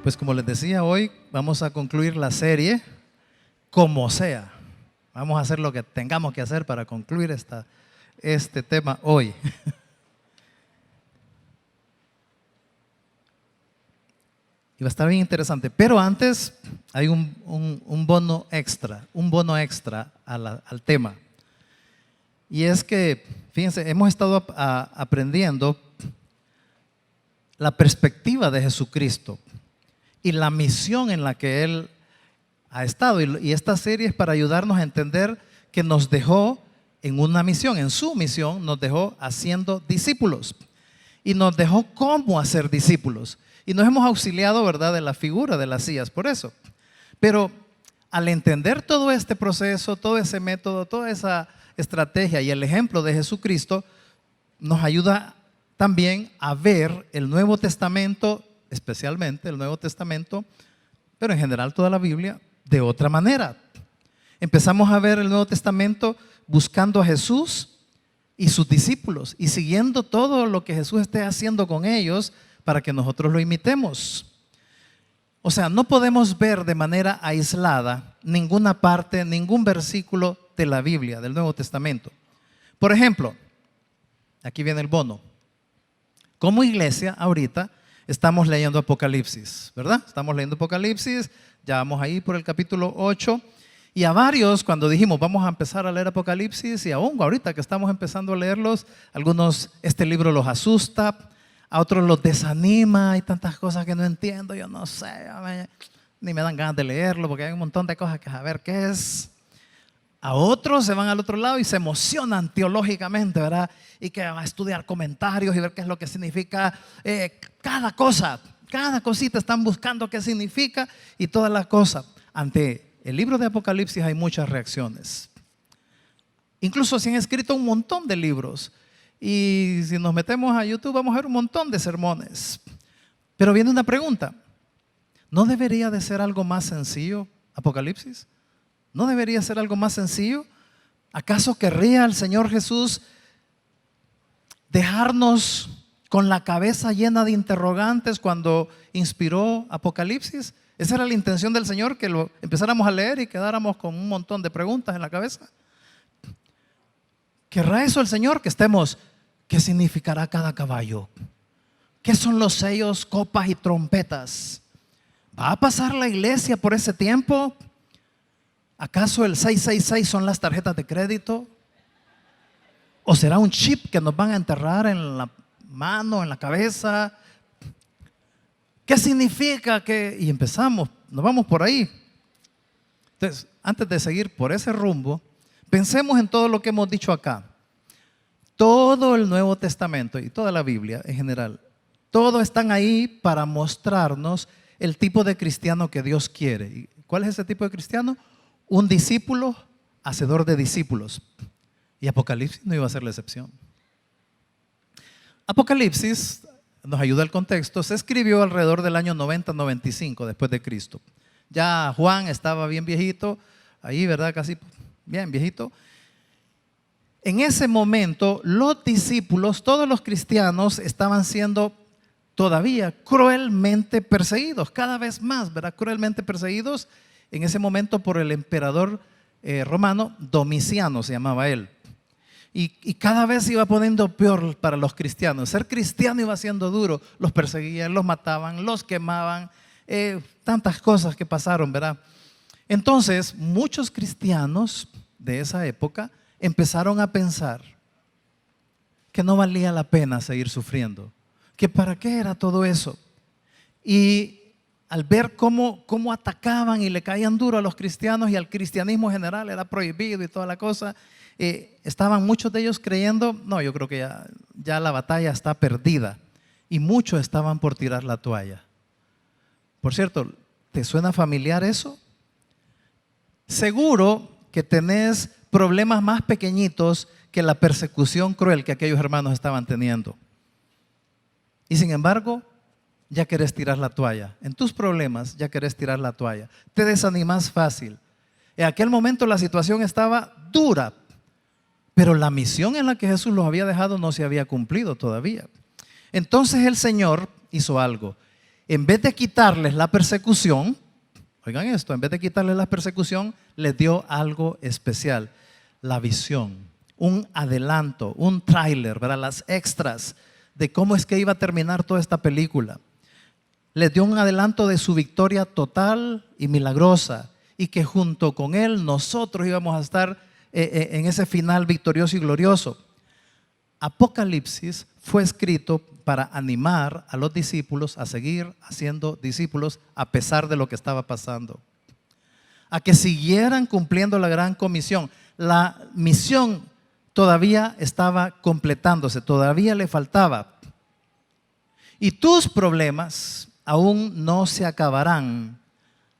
Pues como les decía, hoy vamos a concluir la serie como sea. Vamos a hacer lo que tengamos que hacer para concluir este tema hoy. Y va a estar bien interesante. Pero antes hay un bono extra al tema. Y es que, fíjense, hemos estado aprendiendo la perspectiva de Jesucristo y la misión en la que Él ha estado. Y esta serie es para ayudarnos a entender que nos dejó en una misión, en su misión, nos dejó haciendo discípulos. Y nos dejó cómo hacer discípulos. Y nos hemos auxiliado, ¿verdad?, de la figura de las sillas, por eso. Pero al entender todo este proceso, todo ese método, toda esa estrategia y el ejemplo de Jesucristo, nos ayuda también a ver el Nuevo Testamento, especialmente el Nuevo Testamento, pero en general toda la Biblia, de otra manera. Empezamos a ver el Nuevo Testamento buscando a Jesús y sus discípulos y siguiendo todo lo que Jesús esté haciendo con ellos para que nosotros lo imitemos. O sea, no podemos ver de manera aislada ninguna parte, ningún versículo de la Biblia, del Nuevo Testamento. Por ejemplo, aquí viene el bono. Como iglesia, ahorita estamos leyendo Apocalipsis, ¿verdad? Estamos leyendo Apocalipsis, ya vamos ahí por el capítulo 8. Y a varios, cuando dijimos vamos a empezar a leer Apocalipsis, y aún ahorita que estamos empezando a leerlos, algunos este libro los asusta, a otros los desanima, hay tantas cosas que no entiendo, yo no sé, ni me dan ganas de leerlo porque hay un montón de cosas que saber qué es. A otros se van al otro lado y se emocionan teológicamente, ¿verdad? Y que van a estudiar comentarios y ver qué es lo que significa cada cosa, cada cosita están buscando qué significa y todas las cosas. Ante el libro de Apocalipsis hay muchas reacciones. Incluso se han escrito un montón de libros. Y si nos metemos a YouTube vamos a ver un montón de sermones. Pero viene una pregunta. ¿No debería de ser algo más sencillo Apocalipsis? ¿No debería ser algo más sencillo? ¿Acaso querría el Señor Jesús dejarnos con la cabeza llena de interrogantes cuando inspiró Apocalipsis? ¿Esa era la intención del Señor, que lo empezáramos a leer y quedáramos con un montón de preguntas en la cabeza? ¿Querrá eso el Señor? Que estemos, ¿qué significará cada caballo? ¿Qué son los sellos, copas y trompetas? ¿Va a pasar la iglesia por ese tiempo? ¿Acaso el 666 son las tarjetas de crédito? ¿O será un chip que nos van a enterrar en la mano, en la cabeza? ¿Qué significa que? Y empezamos, nos vamos por ahí. Entonces, antes de seguir por ese rumbo, pensemos en todo lo que hemos dicho acá. Todo el Nuevo Testamento y toda la Biblia en general, todo están ahí para mostrarnos el tipo de cristiano que Dios quiere. ¿Y cuál es ese tipo de cristiano? Un discípulo, hacedor de discípulos. Y Apocalipsis no iba a ser la excepción. Apocalipsis, nos ayuda el contexto, se escribió alrededor del año 90-95 después de Cristo. Ya Juan estaba bien viejito, ahí, ¿verdad? Casi bien viejito. En ese momento, los discípulos, todos los cristianos, estaban siendo todavía cruelmente perseguidos, cada vez más, ¿verdad? Cruelmente perseguidos. En ese momento por el emperador romano, Domiciano se llamaba él. Y cada vez se iba poniendo peor para los cristianos. Ser cristiano iba siendo duro. Los perseguían, los mataban, los quemaban. Tantas cosas que pasaron, ¿verdad? Entonces, muchos cristianos de esa época empezaron a pensar que no valía la pena seguir sufriendo. Que para qué era todo eso. Y al ver cómo atacaban y le caían duro a los cristianos y al cristianismo en general, era prohibido y toda la cosa, estaban muchos de ellos creyendo, no, yo creo que ya la batalla está perdida. Y muchos estaban por tirar la toalla. Por cierto, ¿te suena familiar eso? Seguro que tenés problemas más pequeñitos que la persecución cruel que aquellos hermanos estaban teniendo. Y sin embargo, ya querés tirar la toalla. En tus problemas ya querés tirar la toalla. Te desanimas fácil. En aquel momento la situación estaba dura, pero la misión en la que Jesús los había dejado no se había cumplido todavía. Entonces el Señor hizo algo. en vez de quitarles la persecución, oigan esto, en vez de quitarles la persecución, les dio algo especial, la visión, un adelanto, un tráiler, ¿verdad? Las extras de cómo es que iba a terminar toda esta película. Les dio un adelanto de su victoria total y milagrosa, y que junto con él nosotros íbamos a estar en ese final victorioso y glorioso. Apocalipsis fue escrito para animar a los discípulos a seguir haciendo discípulos a pesar de lo que estaba pasando, a que siguieran cumpliendo la gran comisión. La misión todavía estaba completándose, todavía le faltaba. Y tus problemas aún no se acabarán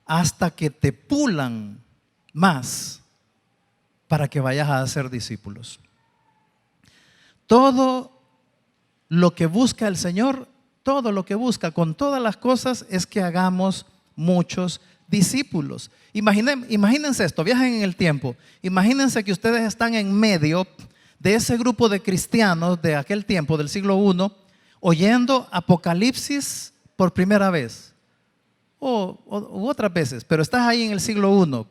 hasta que te pulan más para que vayas a ser discípulos. Todo lo que busca el Señor, todo lo que busca con todas las cosas es que hagamos muchos discípulos. Imagínense esto, viajen en el tiempo. Imagínense que ustedes están en medio de ese grupo de cristianos de aquel tiempo, del siglo I, oyendo Apocalipsis por primera vez u otras veces, pero estás ahí en el siglo I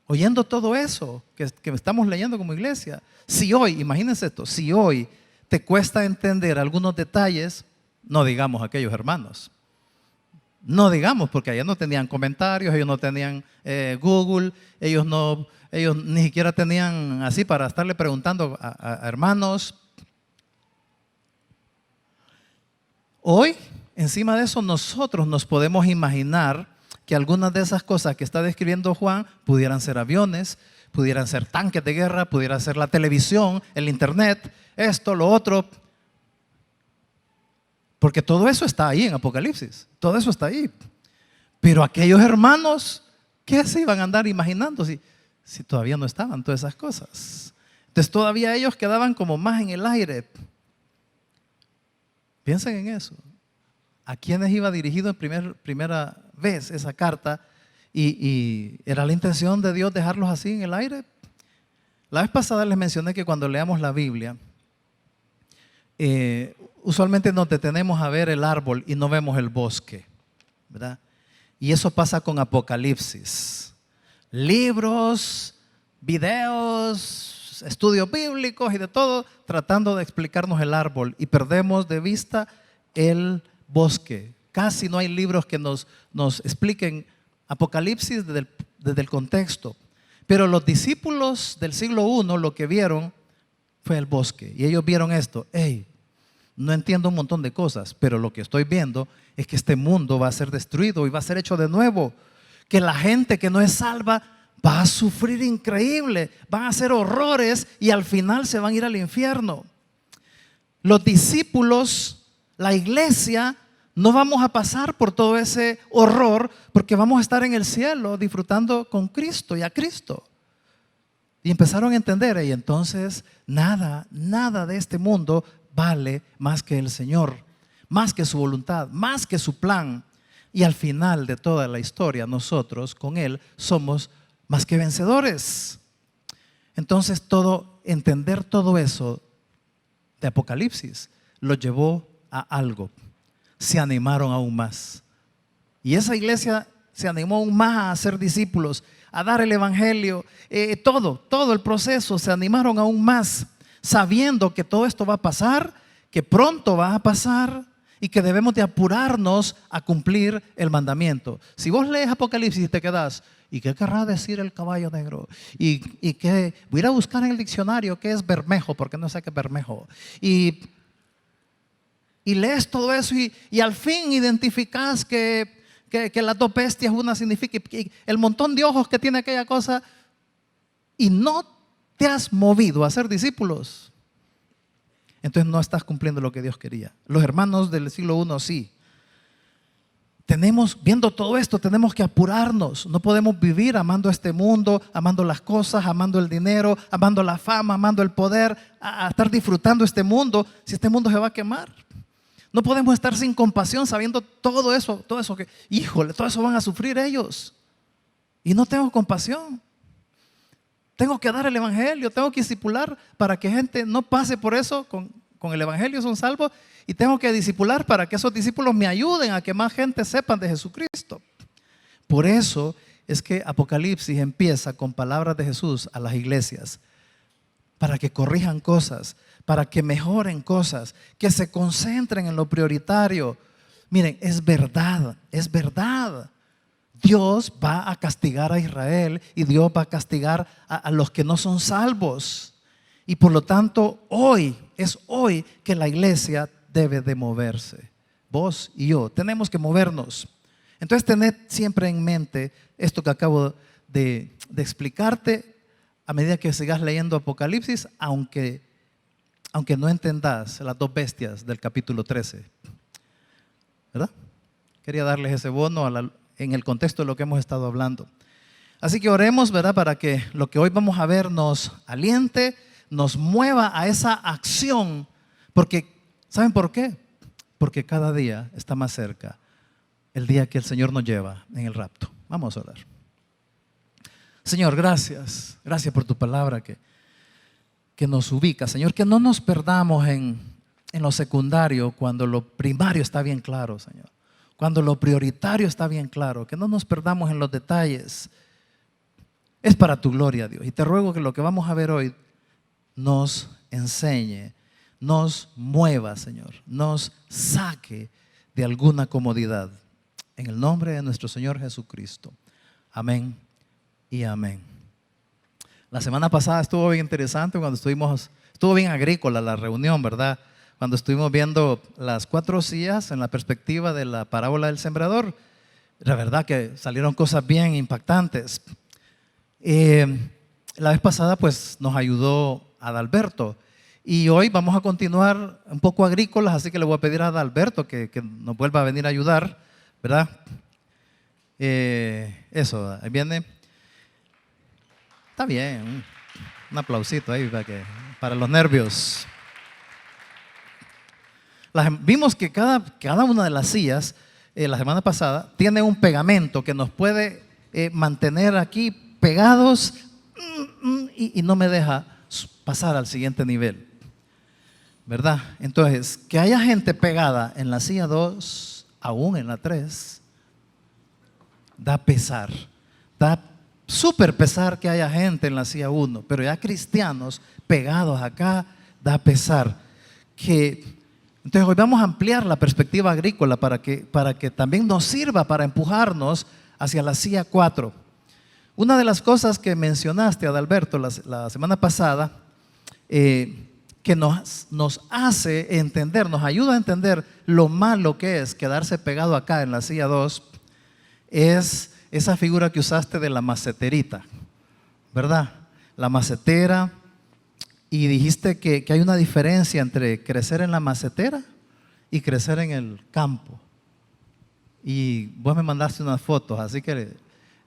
oyendo todo eso que estamos leyendo como iglesia. Si hoy, imagínense esto, si hoy te cuesta entender algunos detalles, no digamos aquellos hermanos, no digamos, porque allá no tenían comentarios, ellos no tenían Google, ellos ni siquiera tenían así para estarle preguntando a hermanos. Hoy, encima de eso, nosotros nos podemos imaginar que algunas de esas cosas que está describiendo Juan pudieran ser aviones, pudieran ser tanques de guerra, pudiera ser la televisión, el internet, esto, lo otro. Porque todo eso está ahí en Apocalipsis, todo eso está ahí. Pero aquellos hermanos, ¿qué se iban a andar imaginando si todavía no estaban todas esas cosas? Entonces todavía ellos quedaban como más en el aire. Piensen en eso. ¿A quiénes iba dirigido en primera vez esa carta? Y era la intención de Dios dejarlos así en el aire. La vez pasada les mencioné que cuando leamos la Biblia, usualmente nos detenemos a ver el árbol y no vemos el bosque, ¿verdad? Y eso pasa con Apocalipsis. Libros, videos, estudios bíblicos y de todo, tratando de explicarnos el árbol, y perdemos de vista el bosque. Casi no hay libros que nos expliquen Apocalipsis desde el contexto. Pero los discípulos del siglo I lo que vieron fue el bosque. Y ellos vieron esto. Hey, no entiendo un montón de cosas, pero lo que estoy viendo es que este mundo va a ser destruido y va a ser hecho de nuevo. Que la gente que no es salva va a sufrir increíble, van a hacer horrores y al final se van a ir al infierno. Los discípulos, la iglesia, no vamos a pasar por todo ese horror porque vamos a estar en el cielo disfrutando con Cristo y a Cristo. Y empezaron a entender, y entonces nada de este mundo vale más que el Señor, más que su voluntad, más que su plan. Y al final de toda la historia, nosotros con Él somos más que vencedores. Entonces entender todo eso de Apocalipsis los llevó a algo. Se animaron aún más. Y esa iglesia se animó aún más a ser discípulos, a dar el evangelio, todo el proceso. Se animaron aún más, sabiendo que todo esto va a pasar, que pronto va a pasar y que debemos de apurarnos a cumplir el mandamiento. Si vos lees Apocalipsis y te quedas, ¿y qué querrá decir el caballo negro? ¿Y qué? Voy a ir a buscar en el diccionario qué es bermejo, porque no sé qué es bermejo. Y lees todo eso y al fin identificas que las dos bestias, una significa el montón de ojos que tiene aquella cosa, y no te has movido a ser discípulos, entonces no estás cumpliendo lo que Dios quería. Los hermanos del siglo I sí. Viendo todo esto, tenemos que apurarnos. No podemos vivir amando este mundo, amando las cosas, amando el dinero, amando la fama, amando el poder, a estar disfrutando este mundo, si este mundo se va a quemar. No podemos estar sin compasión sabiendo todo eso que, híjole, todo eso van a sufrir ellos. Y no tengo compasión. Tengo que dar el evangelio, tengo que discipular para que gente no pase por eso con con el Evangelio son salvos y tengo que discipular para que esos discípulos me ayuden a que más gente sepan de Jesucristo. Por eso es que Apocalipsis empieza con palabras de Jesús a las iglesias, para que corrijan cosas, para que mejoren cosas, que se concentren en lo prioritario. Miren, es verdad, es verdad. Dios va a castigar a Israel y Dios va a castigar a los que no son salvos. Y por lo tanto, es hoy que la iglesia debe de moverse. Vos y yo tenemos que movernos. Entonces, tened siempre en mente esto que acabo de explicarte a medida que sigas leyendo Apocalipsis, aunque no entendas las dos bestias del capítulo 13. ¿Verdad? Quería darles ese bono en el contexto de lo que hemos estado hablando. Así que oremos, ¿verdad? Para que lo que hoy vamos a ver nos aliente, nos mueva a esa acción. Porque, ¿saben por qué? Porque cada día está más cerca el día que el Señor nos lleva en el rapto. Vamos a orar. Señor, gracias. Gracias por tu palabra que nos ubica. Señor, que no nos perdamos en lo secundario cuando lo primario está bien claro, Señor. Cuando lo prioritario está bien claro. Que no nos perdamos en los detalles. Es para tu gloria, Dios. Y te ruego que lo que vamos a ver hoy nos enseñe, nos mueva, Señor. Nos saque de alguna comodidad. En el nombre de nuestro Señor Jesucristo. Amén y amén. La semana pasada estuvo bien interesante cuando estuvo bien agrícola la reunión, ¿verdad? Cuando estuvimos viendo las 4 sillas en la perspectiva de la parábola del sembrador. La verdad que salieron cosas bien impactantes. La vez pasada pues nos ayudó Adalberto y hoy vamos a continuar un poco agrícolas, así que le voy a pedir a Adalberto que nos vuelva a venir a ayudar, ¿verdad? Eso, ahí viene. Está bien, un aplausito ahí para los nervios. Vimos que cada una de las sillas, la semana pasada, tiene un pegamento que nos puede mantener aquí pegados y no me deja pasar al siguiente nivel, ¿verdad? Entonces, que haya gente pegada en la silla 2, aún en la 3, da pesar, da súper pesar que haya gente en la silla 1, pero ya cristianos pegados acá, da pesar. Entonces hoy vamos a ampliar la perspectiva agrícola para que también nos sirva para empujarnos hacia la silla 4. Una de las cosas que mencionaste, Adalberto, la semana pasada, que nos hace entender, nos ayuda a entender lo malo que es quedarse pegado acá en la silla 2, es esa figura que usaste de la maceterita, ¿verdad? La macetera, y dijiste que hay una diferencia entre crecer en la macetera y crecer en el campo. Y vos me mandaste unas fotos, así que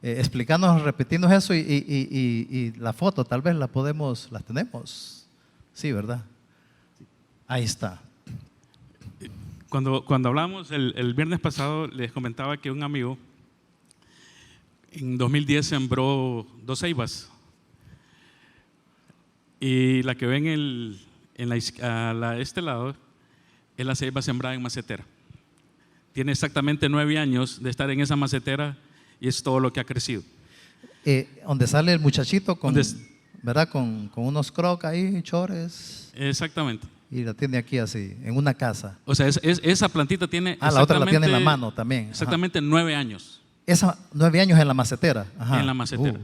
explicarnos, repetirnos eso y la foto tal vez las tenemos. Sí, ¿verdad? Ahí está. Cuando hablamos el viernes pasado, les comentaba que un amigo en 2010 sembró 2 ceibas. Y la que ven este lado es la ceiba sembrada en macetera. Tiene exactamente 9 años de estar en esa macetera y es todo lo que ha crecido. Donde sale el muchachito ¿verdad? Con unos crocs ahí, chores. Exactamente. Y la tiene aquí así, en una casa. O sea, esa plantita tiene la otra la tiene en la mano también. Exactamente 9 años. Esa 9 años en la macetera. Ajá. En la macetera.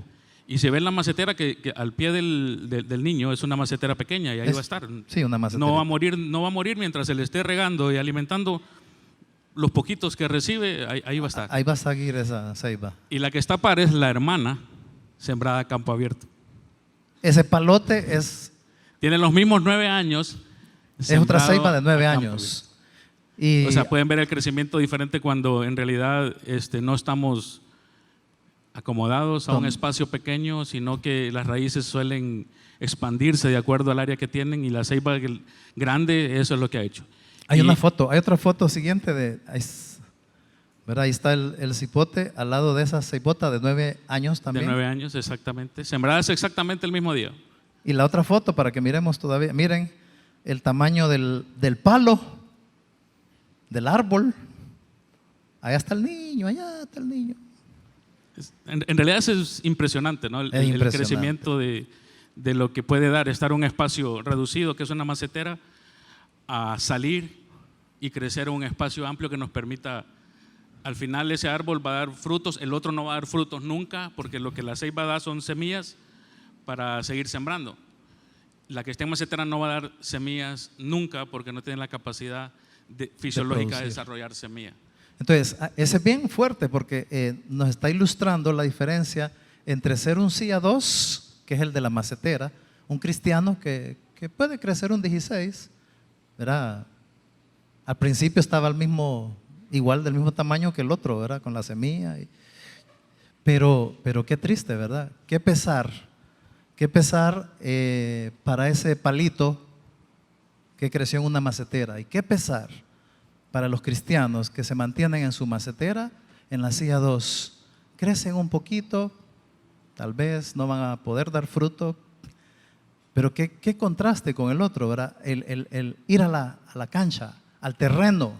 Y se ve en la macetera que al pie del niño es una macetera pequeña y ahí va a estar. Sí, una macetera. No va a morir mientras se le esté regando y alimentando los poquitos que recibe, ahí va a estar. Ahí va a seguir esa ceiba. Y la que está par es la hermana sembrada a campo abierto. Ese palote tiene los mismos 9 años. Es otra ceiba de 9 años. O sea, pueden ver el crecimiento diferente cuando en realidad no estamos acomodados a un espacio pequeño, sino que las raíces suelen expandirse de acuerdo al área que tienen, y la ceiba grande, eso es lo que ha hecho. Hay otra foto siguiente ¿verdad? Ahí está el cipote al lado de esa ceibota de 9 años también. De 9 años, exactamente. Sembradas exactamente el mismo día. Y la otra foto para que miremos todavía. Miren, el tamaño del palo, del árbol. Allá está el niño, allá está el niño. En realidad eso es impresionante, ¿no? El crecimiento de lo que puede dar estar en un espacio reducido, que es una macetera, a salir y crecer en un espacio amplio que nos permita, al final ese árbol va a dar frutos, el otro no va a dar frutos nunca, porque lo que la 6 va a dar son semillas para seguir sembrando. La que esté en macetera no va a dar semillas nunca, porque no tiene la capacidad fisiológica de desarrollar semilla. Entonces, ese es bien fuerte porque nos está ilustrando la diferencia entre ser un CIA 2, que es el de la macetera, un cristiano que puede crecer un 16, ¿verdad? Al principio estaba igual del mismo tamaño que el otro, ¿verdad? Con la semilla. Pero qué triste, ¿verdad? Qué pesar para ese palito que creció en una macetera. Y qué pesar para los cristianos que se mantienen en su macetera, en la CIA 2. Crecen un poquito, tal vez no van a poder dar fruto, pero qué contraste con el otro, ¿verdad? El ir a la cancha, al terreno,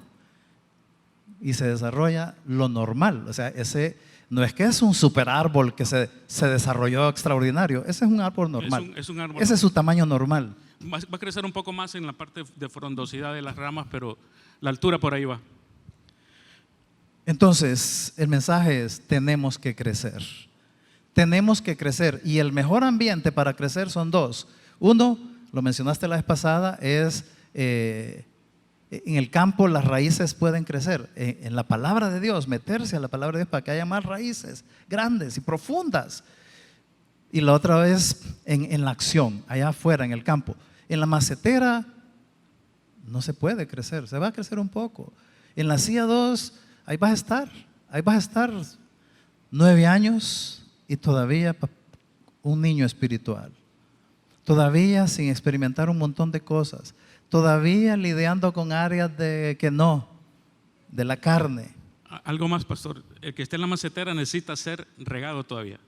y se desarrolla lo normal. O sea, ese no es que es un super árbol que se desarrolló extraordinario, ese es un árbol normal. Es un árbol. Ese es su tamaño normal. Va a crecer un poco más en la parte de frondosidad de las ramas, pero la altura por ahí va. Entonces, el mensaje es: tenemos que crecer. Tenemos que crecer. Y el mejor ambiente para crecer son dos. Uno, lo mencionaste la vez pasada, es en el campo las raíces pueden crecer. En la palabra de Dios, meterse a la palabra de Dios para que haya más raíces grandes y profundas. Y la otra es en la acción, allá afuera, en el campo. En la macetera no se puede crecer, se va a crecer un poco. En la CIA 2, ahí vas a estar 9 años y todavía un niño espiritual, todavía sin experimentar un montón de cosas, todavía lidiando con áreas de la carne. Algo más, pastor, el que esté en la macetera necesita ser regado todavía.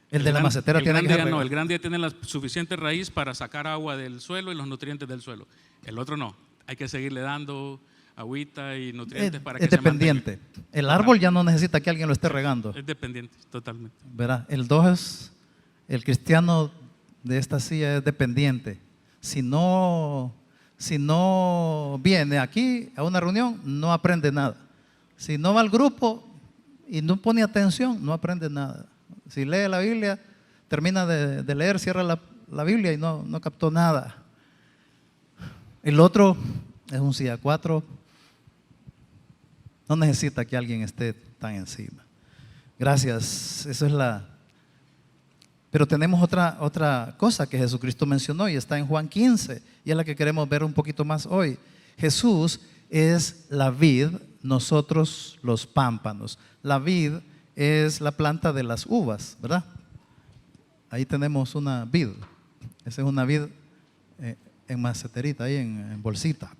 El de la macetera tiene que ser regado. No, el grande ya tiene la suficiente raíz para sacar agua del suelo y los nutrientes del suelo. El otro no, hay que seguirle dando agüita y nutrientes para que es dependiente. El árbol ya no necesita que alguien lo esté regando. Es dependiente, totalmente. ¿Verdad? El 2 el cristiano de esta silla es dependiente. Si no viene aquí a una reunión, no aprende nada. Si no va al grupo y no pone atención, no aprende nada. Si lee la Biblia, termina de leer, cierra la Biblia y no captó nada. El otro es un CIA 4, no necesita que alguien esté tan encima. Gracias, eso es Pero tenemos otra cosa que Jesucristo mencionó y está en Juan 15 y es la que queremos ver un poquito más hoy. Jesús es la vid, nosotros los pámpanos. La vid es la planta de las uvas, ¿verdad? Ahí tenemos una vid. Esa es una vid en maceterita, ahí en bolsita.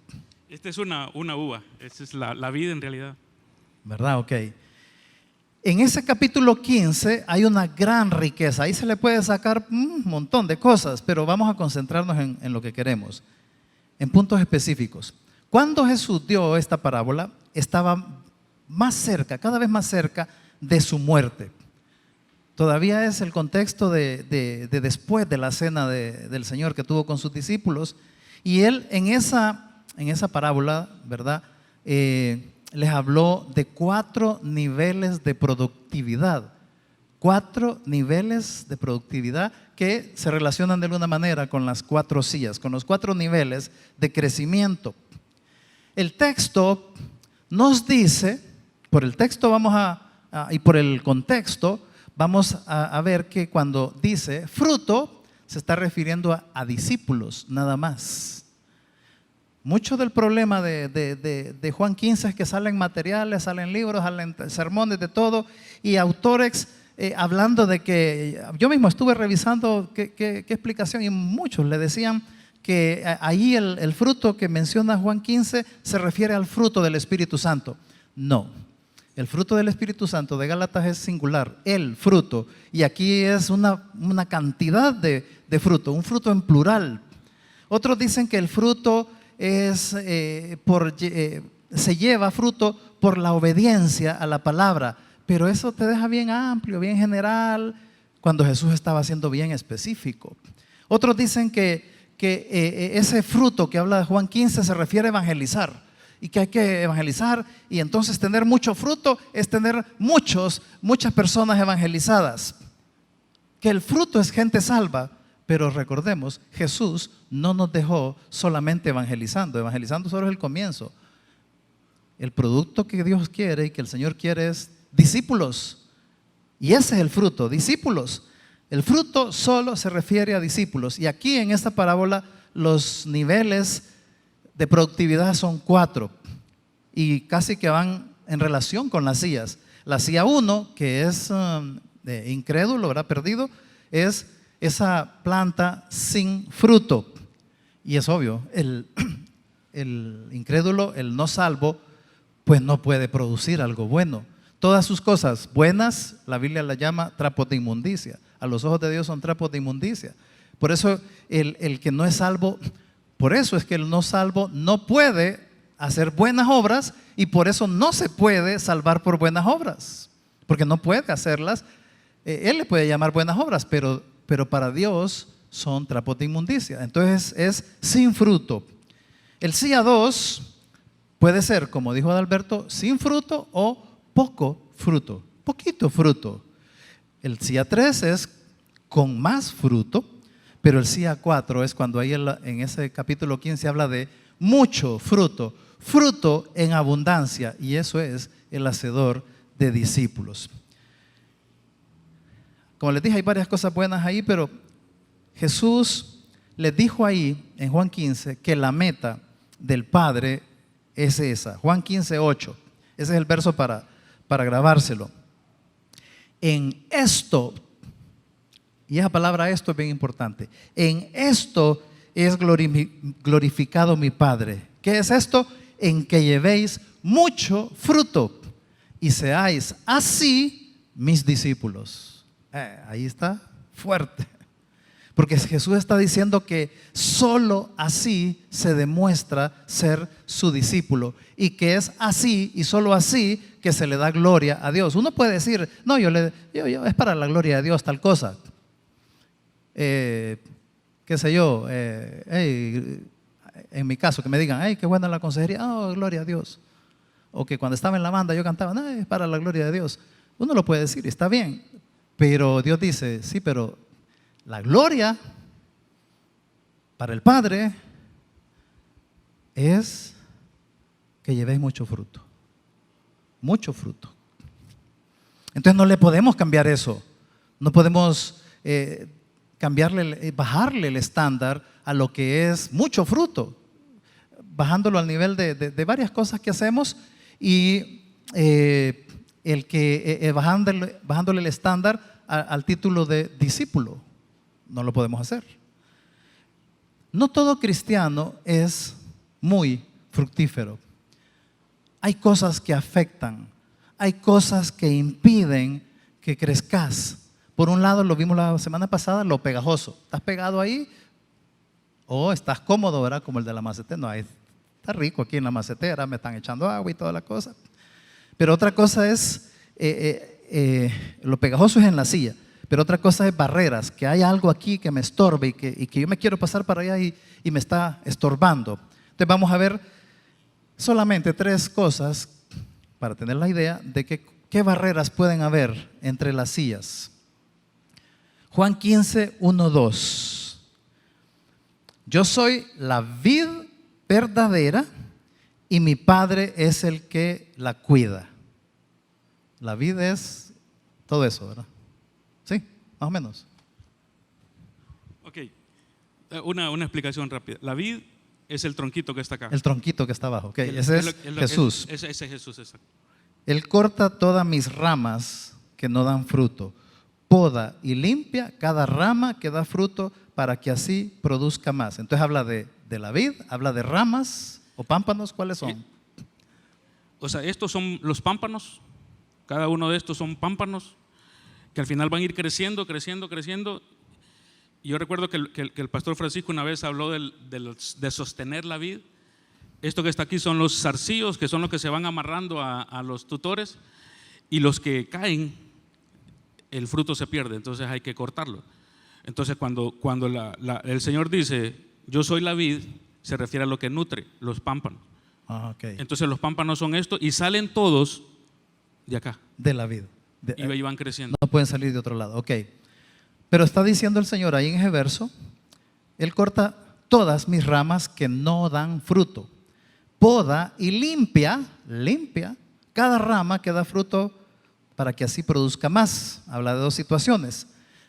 Esta es una uva, esta es la vid en realidad. ¿Verdad? Ok. En ese capítulo 15 hay una gran riqueza. Ahí se le puede sacar un montón de cosas, pero vamos a concentrarnos en lo que queremos, en puntos específicos. Cuando Jesús dio esta parábola, estaba más cerca, cada vez más cerca de su muerte. Todavía es el contexto de después de la cena del Señor que tuvo con sus discípulos. Y él en esa parábola, ¿verdad? Les habló de 4 niveles de productividad. 4 niveles de productividad que se relacionan de alguna manera con las 4 sillas, con los 4 niveles de crecimiento. El texto nos dice, por el texto y por el contexto, vamos a ver que cuando dice fruto, se está refiriendo a discípulos, nada más. Mucho del problema de Juan 15 es que salen materiales, salen libros, salen sermones, de todo, y autores hablando de que, yo mismo estuve revisando qué explicación, y muchos le decían que ahí el fruto que menciona Juan 15 se refiere al fruto del Espíritu Santo. No, el fruto del Espíritu Santo de Gálatas es singular, el fruto, y aquí es una cantidad de fruto, un fruto en plural. Otros dicen que el fruto es se lleva fruto por la obediencia a la palabra, pero eso te deja bien amplio, bien general, cuando Jesús estaba siendo bien específico. Otros dicen que ese fruto que habla de Juan 15 se refiere a evangelizar, y que hay que evangelizar, y entonces tener mucho fruto es tener muchas personas evangelizadas, que el fruto es gente salva. Pero recordemos, Jesús no nos dejó solamente evangelizando solo es el comienzo. El producto que Dios quiere y que el Señor quiere es discípulos, y ese es el fruto, discípulos. El fruto solo se refiere a discípulos, y aquí en esta parábola los niveles de productividad son 4 y casi que van en relación con las sillas. La silla 1, que es incrédulo, ¿verdad? Perdido, es esa planta sin fruto, y es obvio, el incrédulo, el no salvo, pues no puede producir algo bueno. Todas sus cosas buenas, la Biblia las llama trapos de inmundicia. A los ojos de Dios son trapos de inmundicia. Por eso el que no es salvo, por eso es que el no salvo no puede hacer buenas obras, y por eso no se puede salvar por buenas obras, porque no puede hacerlas. Él le puede llamar buenas obras, pero para Dios son trapos de inmundicia. Entonces es sin fruto. El silla 2 puede ser, como dijo Adalberto, sin fruto o poco fruto, poquito fruto. El silla 3 es con más fruto, pero el silla 4 es cuando ahí en ese capítulo 15 habla de mucho fruto, fruto en abundancia, y eso es el hacedor de discípulos. Como les dije, hay varias cosas buenas ahí, pero Jesús les dijo ahí en Juan 15 que la meta del Padre es esa. Juan 15:8, ese es el verso para grabárselo. En esto, y esa palabra esto es bien importante, en esto es glorificado mi Padre. ¿Qué es esto? En que llevéis mucho fruto y seáis así mis discípulos. Ahí está fuerte, porque Jesús está diciendo que solo así se demuestra ser su discípulo, y que es así y solo así que se le da gloria a Dios. Uno puede decir, no, yo es para la gloria de Dios tal cosa, qué sé yo, en mi caso, que me digan, hey, qué buena la consejería, oh, gloria a Dios. O que cuando estaba en la banda yo cantaba, no, es para la gloria de Dios. Uno lo puede decir, está bien. Pero Dios dice, sí, pero la gloria para el Padre es que llevéis mucho fruto. Mucho fruto. Entonces no le podemos cambiar eso. No podemos bajarle el estándar a lo que es mucho fruto, bajándolo al nivel de varias cosas que hacemos, y bajándole el estándar al título de discípulo. No lo podemos hacer. No todo cristiano es muy fructífero. Hay cosas que afectan, hay cosas que impiden que crezcas. Por un lado, lo vimos la semana pasada, lo pegajoso. ¿Estás pegado ahí? O estás cómodo, ¿verdad? Como el de la macetera. No, está rico aquí en la macetera, me están echando agua y toda la cosa. Pero otra cosa es, lo pegajoso es en la silla, pero otra cosa es barreras, que hay algo aquí que me estorbe y que yo me quiero pasar para allá y me está estorbando. Entonces vamos a ver solamente 3 cosas para tener la idea de qué barreras pueden haber entre las sillas. Juan 15, 1, 2. Yo soy la vid verdadera y mi Padre es el que la cuida. La vid es todo eso, ¿verdad? Sí, más o menos. Ok, una explicación rápida. La vid es el tronquito que está acá. El tronquito que está abajo, ok. Ese es Jesús. Ese es Jesús, exacto. Él corta todas mis ramas que no dan fruto, poda y limpia cada rama que da fruto para que así produzca más. Entonces habla de la vid, habla de ramas o pámpanos. ¿Cuáles son? O sea, estos son los pámpanos. Cada uno de estos son pámpanos que al final van a ir creciendo, creciendo, creciendo, yo recuerdo que el pastor Francisco una vez habló de sostener la vid. Esto que está aquí son los zarcillos, que son los que se van amarrando a los tutores, y los que caen, el fruto se pierde, entonces hay que cortarlo. Entonces cuando el Señor dice, yo soy la vid, se refiere a lo que nutre, los pámpanos. Okay. Entonces los pámpanos son esto y salen todos de acá. De la vid. Y van creciendo. No pueden salir de otro lado, ok. Pero está diciendo el Señor ahí en ese verso, Él corta todas mis ramas que no dan fruto, poda y limpia cada rama que da fruto para que así produzca más. Habla de dos situaciones.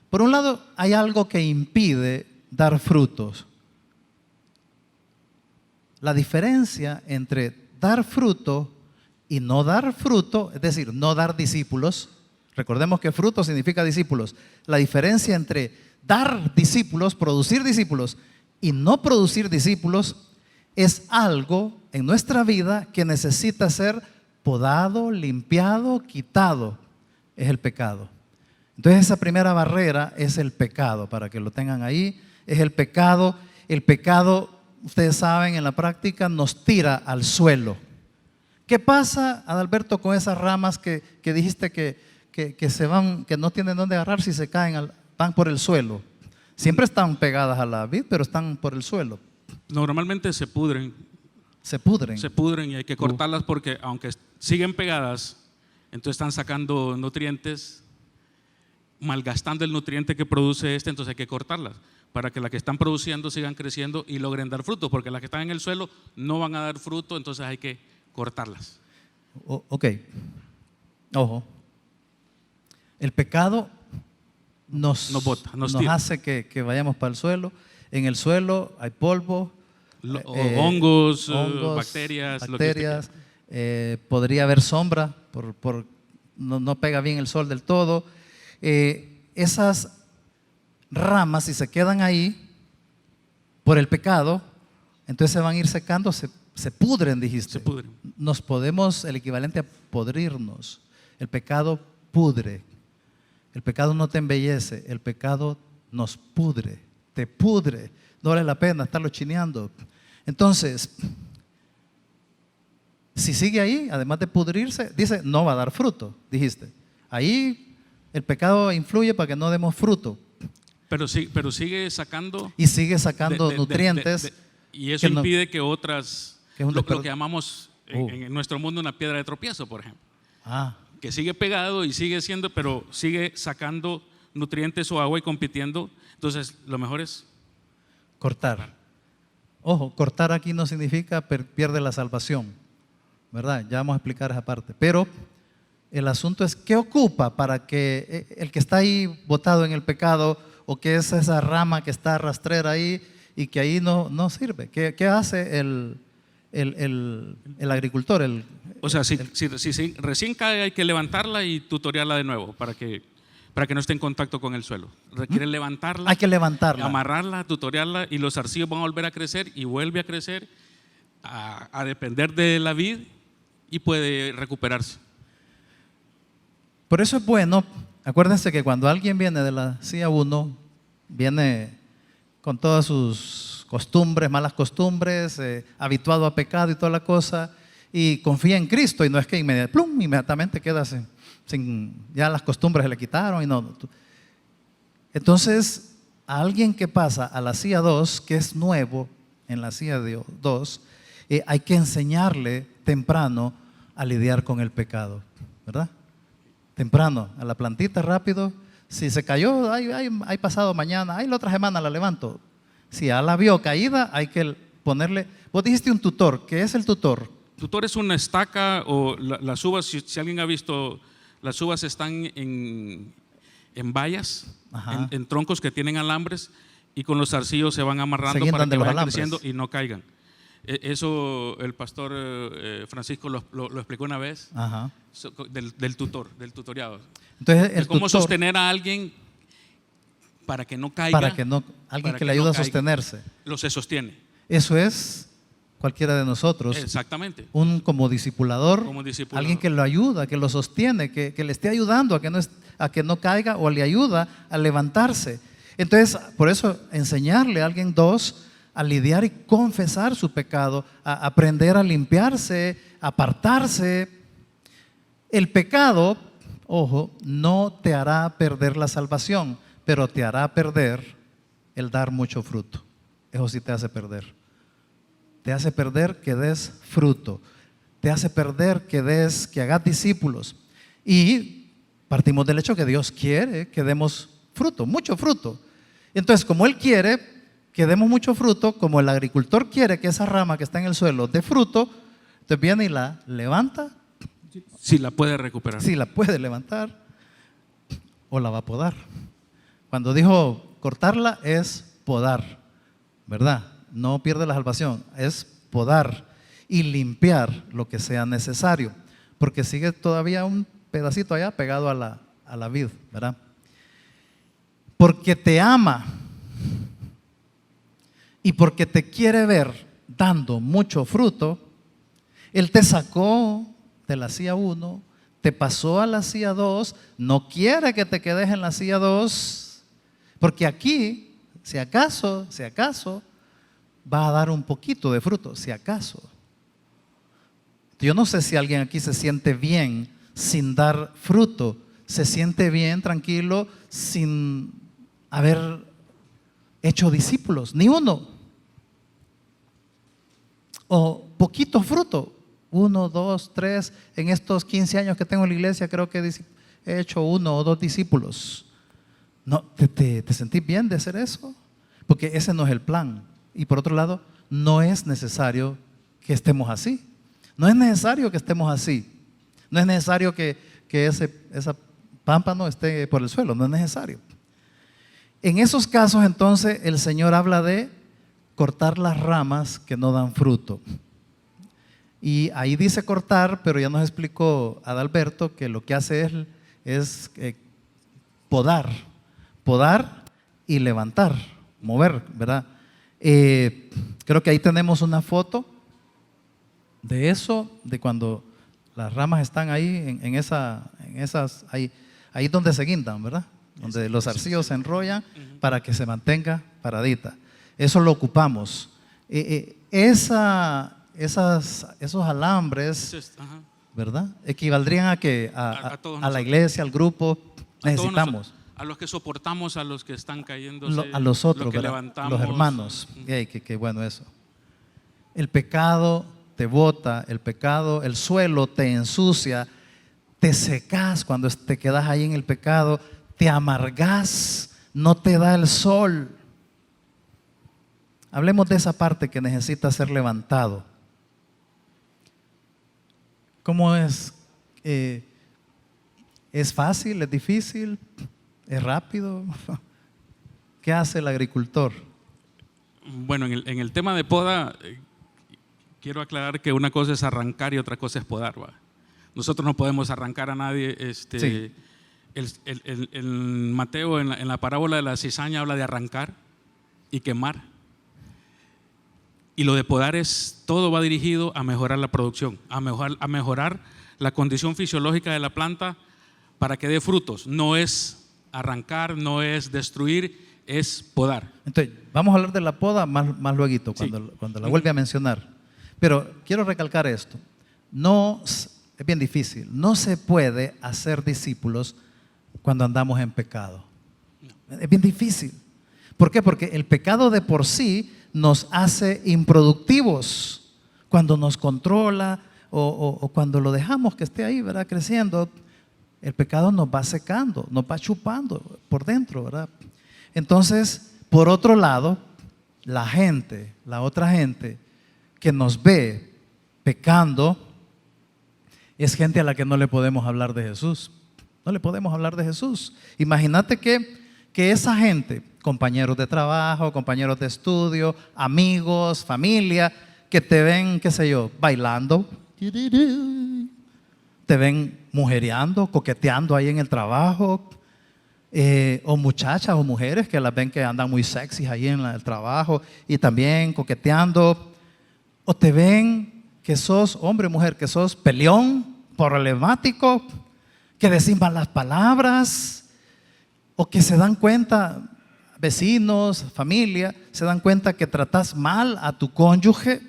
Por un lado, hay algo que impide dar frutos. La diferencia entre dar fruto y no dar fruto, es decir, no dar discípulos. Recordemos que fruto significa discípulos. La diferencia entre dar discípulos, producir discípulos y no producir discípulos es algo en nuestra vida que necesita ser podado, limpiado, quitado. Es el pecado. Entonces esa primera barrera es el pecado, para que lo tengan ahí. Es el pecado. El pecado, ustedes saben, en la práctica nos tira al suelo. ¿Qué pasa, Adalberto, con esas ramas que dijiste que se van, que no tienen dónde agarrar si se caen, van por el suelo? Siempre están pegadas a la vid, pero están por el suelo. Normalmente se pudren. Se pudren. Se pudren y hay que cortarlas porque aunque siguen pegadas, entonces están sacando nutrientes, malgastando el nutriente que produce entonces hay que cortarlas para que las que están produciendo sigan creciendo y logren dar fruto, porque las que están en el suelo no van a dar fruto, entonces hay que cortarlas. Ok. Ojo. El pecado nos bota, nos hace que vayamos para el suelo. En el suelo hay polvo, hongos, bacterias. Podría haber sombra, no pega bien el sol del todo. Esas ramas, si se quedan ahí por el pecado, entonces se van a ir secando, se pudren, dijiste. Se pudren. Nos podemos, el equivalente a podrirnos. El pecado pudre. El pecado no te embellece, el pecado nos pudre, te pudre. No vale la pena estarlo chineando. Entonces, si sigue ahí, además de pudrirse, dice, no va a dar fruto, dijiste. Ahí el pecado influye para que no demos fruto. Pero sigue sacando. Y sigue sacando nutrientes. Y eso impide que otras, lo que llamamos en nuestro mundo una piedra de tropiezo, por ejemplo. Que sigue pegado y sigue siendo, pero sigue sacando nutrientes o agua y compitiendo. Entonces, lo mejor es cortar. Ojo, cortar aquí no significa pierde la salvación, ¿verdad? Ya vamos a explicar esa parte. Pero el asunto es qué ocupa para que el que está ahí botado en el pecado, o que es esa rama que está rastrera ahí y que ahí no sirve. ¿Qué hace el agricultor? O sea, si recién cae hay que levantarla y tutoriarla de nuevo para que no esté en contacto con el suelo. Requiere levantarla. Hay que levantarla. Amarrarla, tutoriarla y los zarcillos van a volver a crecer y vuelve a crecer a depender de la vid y puede recuperarse. Por eso es bueno, acuérdense que cuando alguien viene de la CIA 1, viene con todas sus costumbres, malas costumbres, habituado a pecado y toda la cosa, y confía en Cristo, y no es que inmediatamente queda ya las costumbres se le quitaron y no. Entonces, a alguien que pasa a la CIA 2, que es nuevo en la CIA 2, hay que enseñarle temprano a lidiar con el pecado, ¿verdad? Temprano, a la plantita rápido. Si se cayó, hay pasado mañana, la otra semana la levanto. Si ya la vio caída, hay que ponerle. Vos dijiste un tutor. ¿Qué es el tutor? Tutor es una estaca o las uvas, si alguien ha visto, las uvas están en vallas, en troncos que tienen alambres, y con los zarcillos se van amarrando para que vayan creciendo y no caigan. Eso el pastor Francisco lo explicó una vez. Del tutoriado. Entonces, cómo sostener a alguien para que no caiga. Alguien que le ayuda a sostenerse. Se sostiene. Eso es cualquiera de nosotros. Exactamente. Como discipulador, alguien que lo ayuda, que lo sostiene, que le esté ayudando a que no caiga, o le ayuda a levantarse. Entonces, por eso, enseñarle a alguien, dos, a lidiar y confesar su pecado, a aprender a limpiarse, a apartarse. El pecado, ojo, no te hará perder la salvación, pero te hará perder el dar mucho fruto. Eso sí te hace perder. Te hace perder que des fruto. Te hace perder que hagas discípulos. Y partimos del hecho que Dios quiere que demos fruto, mucho fruto. Entonces, como Él quiere que demos mucho fruto, como el agricultor quiere que esa rama que está en el suelo dé fruto, entonces viene y la levanta. Si la puede recuperar. Si la puede levantar o la va a podar. Cuando dijo cortarla es podar, ¿verdad? No pierde la salvación, es podar y limpiar lo que sea necesario, porque sigue todavía un pedacito allá pegado a la vid, ¿verdad? Porque te ama y porque te quiere ver dando mucho fruto, Él te sacó de la silla 1, te pasó a la silla 2, no quiere que te quedes en la silla 2, porque aquí, si acaso, va a dar un poquito de fruto, si acaso. Yo no sé si alguien aquí se siente bien sin dar fruto, se siente bien, tranquilo, sin haber hecho discípulos, ni uno. O poquito fruto, 1, 2, 3, en estos 15 años que tengo en la iglesia creo que he hecho 1 o 2 discípulos. No, ¿te sentís bien de hacer eso? Porque ese no es el plan. Y por otro lado, no es necesario que estemos así. No es necesario que estemos así. No es necesario que esa pámpano esté por el suelo. No es necesario. En esos casos, entonces, el Señor habla de cortar las ramas que no dan fruto. Y ahí dice cortar, pero ya nos explicó Adalberto que lo que hace es podar y levantar, mover, ¿verdad? Creo que ahí tenemos una foto de eso, de cuando las ramas están ahí en esas, ahí donde se guindan, ¿verdad? Donde los zarcillos se enrollan para que se mantenga paradita. Eso lo ocupamos. Esos alambres, ¿verdad? Equivaldrían a que a la iglesia, al grupo, necesitamos. A los que soportamos, a los que están cayendo, a los otros, que a los hermanos. Qué bueno eso. El pecado te bota, el suelo te ensucia, te secas cuando te quedas ahí en el pecado, te amargas, no te da el sol. Hablemos de esa parte que necesita ser levantado. ¿Cómo es? ¿Es fácil? ¿Es difícil? ¿Es rápido? ¿Qué hace el agricultor? Bueno, en el tema de poda, quiero aclarar que una cosa es arrancar y otra cosa es podar, ¿va? Nosotros no podemos arrancar a nadie. Sí. El Mateo, en la parábola de la cizaña, habla de arrancar y quemar. Y lo de podar todo va dirigido a mejorar la producción, a mejorar la condición fisiológica de la planta para que dé frutos. No es arrancar, no es destruir, es podar. Entonces, vamos a hablar de la poda más luego, cuando la vuelve a mencionar. Pero quiero recalcar esto. No, es bien difícil. No se puede hacer discípulos cuando andamos en pecado. No. Es bien difícil. ¿Por qué? Porque el pecado de por sí nos hace improductivos. Cuando nos controla o cuando lo dejamos que esté ahí, ¿verdad? Creciendo, el pecado nos va secando, nos va chupando por dentro, ¿verdad? Entonces, por otro lado, la otra gente que nos ve pecando, es gente a la que no le podemos hablar de Jesús. No le podemos hablar de Jesús. Imagínate que esa gente, compañeros de trabajo, compañeros de estudio, amigos, familia, que te ven, qué sé yo, bailando, te ven mujereando, coqueteando ahí en el trabajo, o muchachas o mujeres que las ven que andan muy sexy ahí en el trabajo y también coqueteando, o te ven que sos hombre o mujer, que sos peleón, problemático, que decís malas palabras, o que se dan cuenta, vecinos, familia, se dan cuenta que tratas mal a tu cónyuge,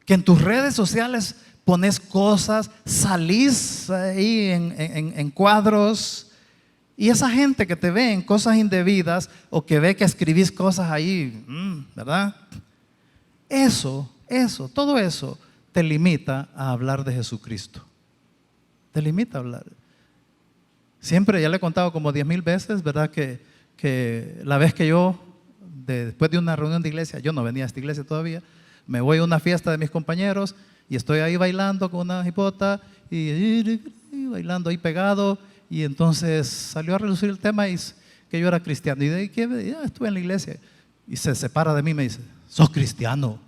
que en tus redes sociales pones cosas, salís ahí en cuadros, y esa gente que te ve en cosas indebidas o que ve que escribís cosas ahí, ¿verdad? Todo eso te limita a hablar de Jesucristo. Te limita a hablar. Siempre, ya le he contado como 10,000 veces, ¿verdad? Que la vez que yo, después de una reunión de iglesia, yo no venía a esta iglesia todavía, me voy a una fiesta de mis compañeros y estoy ahí bailando con una jipota y bailando ahí pegado, y entonces salió a relucir el tema y que yo era cristiano, y de ahí que ya estuve en la iglesia, y se separa de mí y me dice: ¿sos cristiano?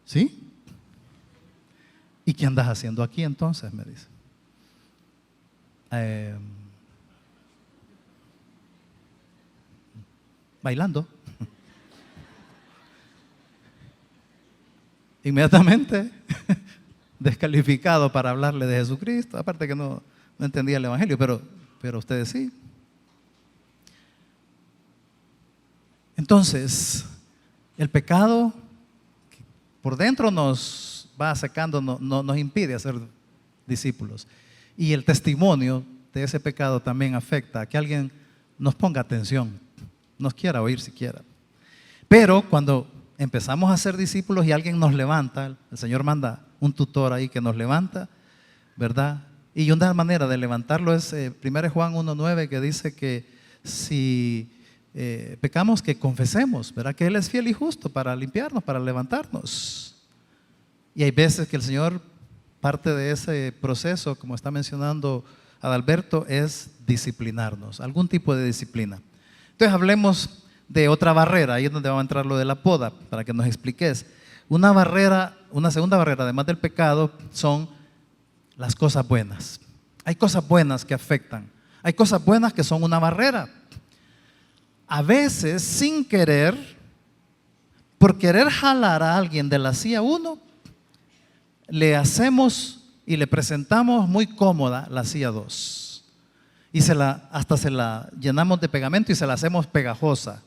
¿Sí? ¿Y qué andas haciendo aquí entonces?, me dice. Bailando. Inmediatamente descalificado para hablarle de Jesucristo, aparte que no entendía el evangelio, pero ustedes sí. Entonces, el pecado por dentro nos va secando, nos impide hacer discípulos, y el testimonio de ese pecado también afecta a que alguien nos ponga atención, nos quiera oír siquiera. Pero cuando empezamos a ser discípulos y alguien nos levanta, el Señor manda un tutor ahí que nos levanta, ¿verdad? Y una manera de levantarlo es 1 Juan 1:9, que dice que si pecamos, que confesemos, ¿verdad? Que Él es fiel y justo para limpiarnos, para levantarnos. Y hay veces que el Señor, parte de ese proceso, como está mencionando Adalberto, es disciplinarnos, algún tipo de disciplina. Entonces hablemos de otra barrera, ahí es donde va a entrar lo de la poda, para que nos expliques. Una barrera, una segunda barrera, además del pecado, son las cosas buenas. Hay cosas buenas que afectan, hay cosas buenas que son una barrera. A veces, sin querer, por querer jalar a alguien de la silla 1, le hacemos y le presentamos muy cómoda la silla 2. Y hasta se la llenamos de pegamento y se la hacemos pegajosa.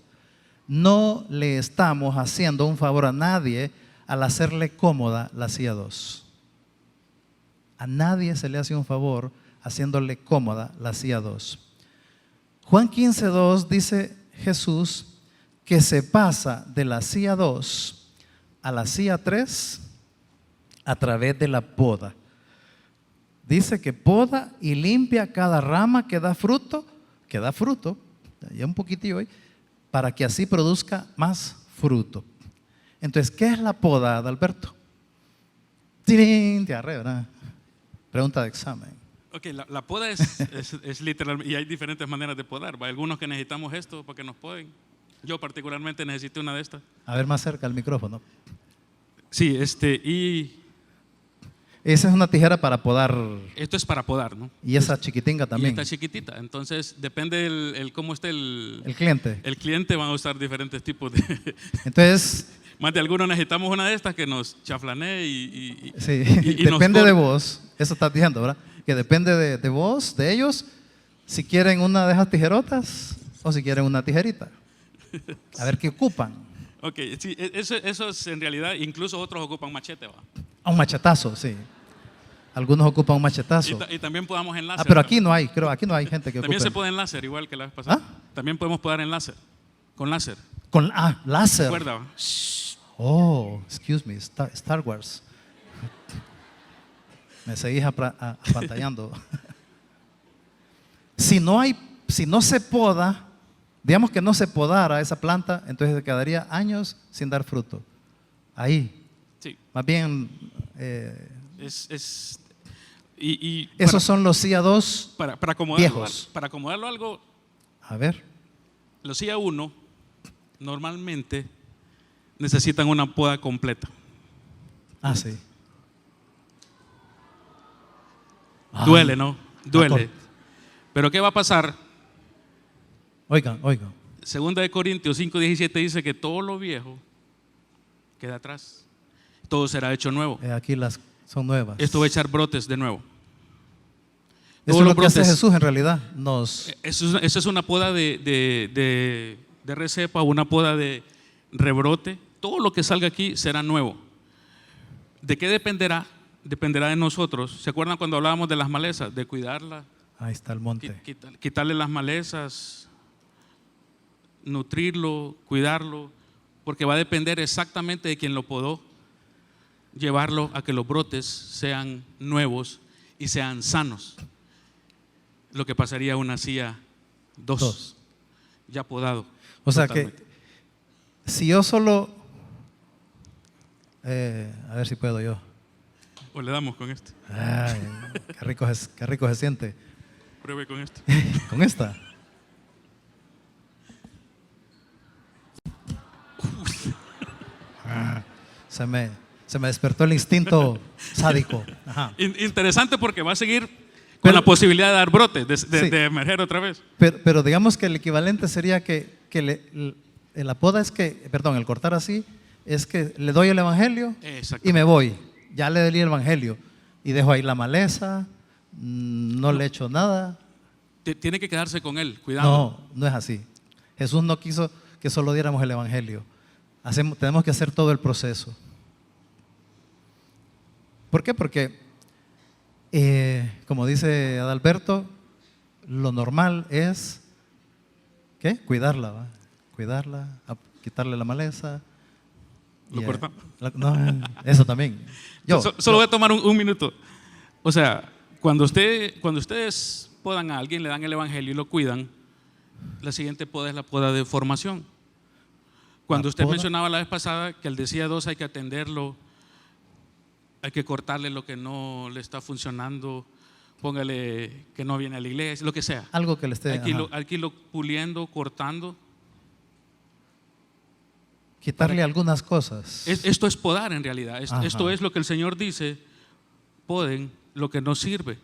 No le estamos haciendo un favor a nadie al hacerle cómoda la silla 2. A nadie se le hace un favor haciéndole cómoda la silla 2. Juan 15:2 dice Jesús que se pasa de la silla 2 a la silla 3 a través de la poda. Dice que poda y limpia cada rama que da fruto, ya un poquitillo hoy, para que así produzca más fruto. Entonces, ¿qué es la poda, Adalberto? ¡Tirín! Te arre, ¿verdad? Pregunta de examen. Ok, la poda es literal, y hay diferentes maneras de podar. Hay algunos que necesitamos esto para que nos poden. Yo particularmente necesité una de estas. A ver, más cerca el micrófono. Sí, y esa es una tijera para podar. Esto es para podar, ¿no? Y esa chiquitinga también. Y esta chiquitita. Entonces, depende cómo esté el cliente. El cliente va a usar diferentes tipos de. Entonces, más de algunos necesitamos una de estas que nos chaflanee sí, y depende de vos. Eso estás diciendo, ¿verdad? Que depende de vos, de ellos, si quieren una de esas tijerotas o si quieren una tijerita. A ver qué ocupan. Ok, sí, eso es en realidad, incluso otros ocupan machete, ¿va? Un machetazo, sí. Algunos ocupan un machetazo. Y también podamos en láser. Pero aquí no hay, creo, aquí no hay gente que ocupe. También se puede en láser, igual que la vez pasada. También podemos podar en láser, con láser. Láser. Recuerda, ¿va? Oh, excuse me, Star Wars. Me seguís apantallando. Si no se poda, digamos que no se podara esa planta, entonces se quedaría años sin dar fruto. Ahí. Sí. Más bien. Esos son los CIA 2 para acomodarlo, viejos. Para acomodarlo algo. A ver. Los CIA 1 normalmente necesitan una poda completa. Sí. Duele, ¿no? Duele. Pero ¿qué va a pasar? Oigan. Segunda de Corintios 5:17 dice que todo lo viejo queda atrás. Todo será hecho nuevo. Aquí las son nuevas. Esto va a echar brotes de nuevo. Eso es lo que hace Jesús en realidad. Eso es una poda de recepa, una poda de rebrote. Todo lo que salga aquí será nuevo. ¿De qué dependerá? Dependerá de nosotros. ¿Se acuerdan cuando hablábamos de las malezas? De cuidarlas. Ahí está el monte. Quitarle las malezas, nutrirlo, cuidarlo, porque va a depender exactamente de quien lo podó, llevarlo a que los brotes sean nuevos y sean sanos. Lo que pasaría a una silla 2, ya podado. O sea totalmente. que si yo solo, a ver si puedo yo. O le damos con este. Ay, qué rico se siente. Pruebe con este. Con esta. Se me despertó el instinto sádico. Ajá. Interesante porque va a seguir con la posibilidad de dar brotes, de emerger otra vez. Pero digamos que el equivalente sería que la poda es que, perdón, el cortar así es que le doy el evangelio y me voy. Ya le di el evangelio y dejo ahí la maleza, no le echo nada. Tiene que quedarse con él, cuidado. No, no es así. Jesús no quiso que solo diéramos el evangelio. Tenemos que hacer todo el proceso. ¿Por qué? Porque, como dice Adalberto, lo normal es ¿qué? Cuidarla, ¿va? Cuidarla, quitarle la maleza. ¿Lo corta? No, eso también. Solo voy a tomar un minuto. O sea, cuando ustedes podan a alguien, le dan el evangelio y lo cuidan, la siguiente poda es la poda de formación. Cuando usted mencionaba la vez pasada que al decía 2 hay que atenderlo, hay que cortarle lo que no le está funcionando, póngale que no viene a la iglesia, lo que sea. Algo que le esté. Hay que irlo puliendo, cortando. Quitarle algunas cosas. Esto es podar en realidad. Esto es lo que el Señor dice: poden lo que no sirve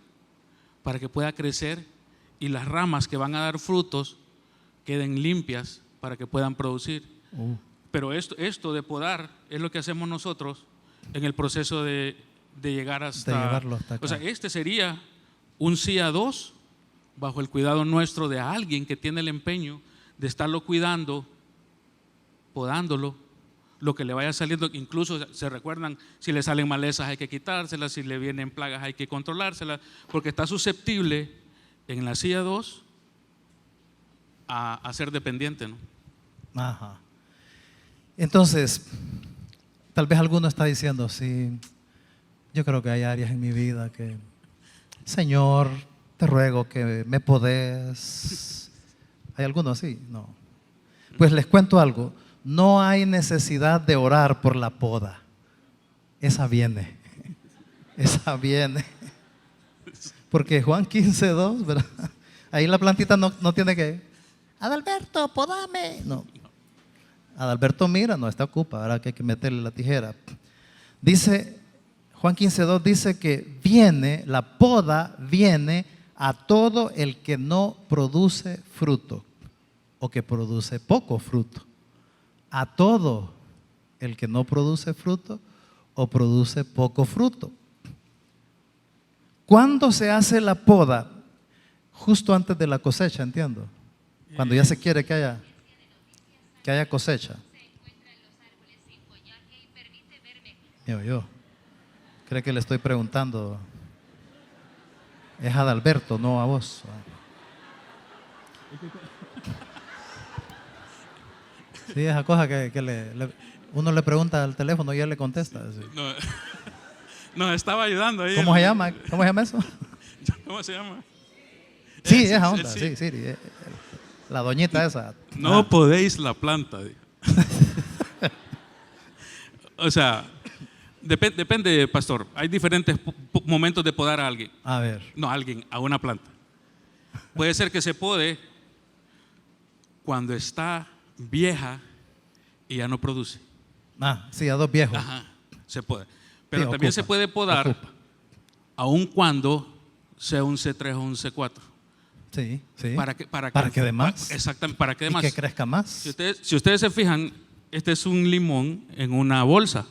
para que pueda crecer y las ramas que van a dar frutos queden limpias para que puedan producir. Pero esto de podar es lo que hacemos nosotros en el proceso de llegar hasta llevarlo hasta acá. O sea, este sería un sí a 2 bajo el cuidado nuestro de alguien que tiene el empeño de estarlo cuidando, podándolo, lo que le vaya saliendo. Incluso se recuerdan, si le salen malezas hay que quitárselas, si le vienen plagas hay que controlárselas, porque está susceptible en la silla 2 a ser dependiente, ¿no? Ajá. Entonces, tal vez alguno está diciendo, sí, yo creo que hay áreas en mi vida que, Señor, te ruego que me podes. ¿Hay alguno así? No. Pues les cuento algo. No hay necesidad de orar por la poda. Esa viene. Esa viene. Porque Juan 15:2, ¿verdad? Ahí la plantita no tiene que, Adalberto, podame. No. Adalberto mira, no está ocupa, ahora que hay que meterle la tijera. Dice, Juan 15:2 dice que la poda viene a todo el que no produce fruto o que produce poco fruto. A todo el que no produce fruto o produce poco fruto. ¿Cuándo se hace la poda? Justo antes de la cosecha, entiendo. Cuando ya se quiere que haya cosecha. Yo. ¿Cree que le estoy preguntando? Es a Adalberto, no a vos. Sí, esa cosa que uno le pregunta al teléfono y él le contesta. Sí. Nos estaba ayudando ahí. ¿Cómo se llama? ¿Cómo se llama eso? ¿Cómo se llama? Sí, esa onda, sí. La doñita esa. No podéis la planta. O sea, depende, pastor. Hay diferentes momentos de podar a alguien. A ver. No, a una planta. Puede ser que se pode cuando está vieja y ya no produce. Sí, a dos viejos. Ajá, se puede. Pero sí, también se puede podar aun cuando sea un C3 o un C4. Sí. Para que dé más. Exactamente, para que dé más. Y que crezca más. Si ustedes se fijan, este es un limón en una bolsa.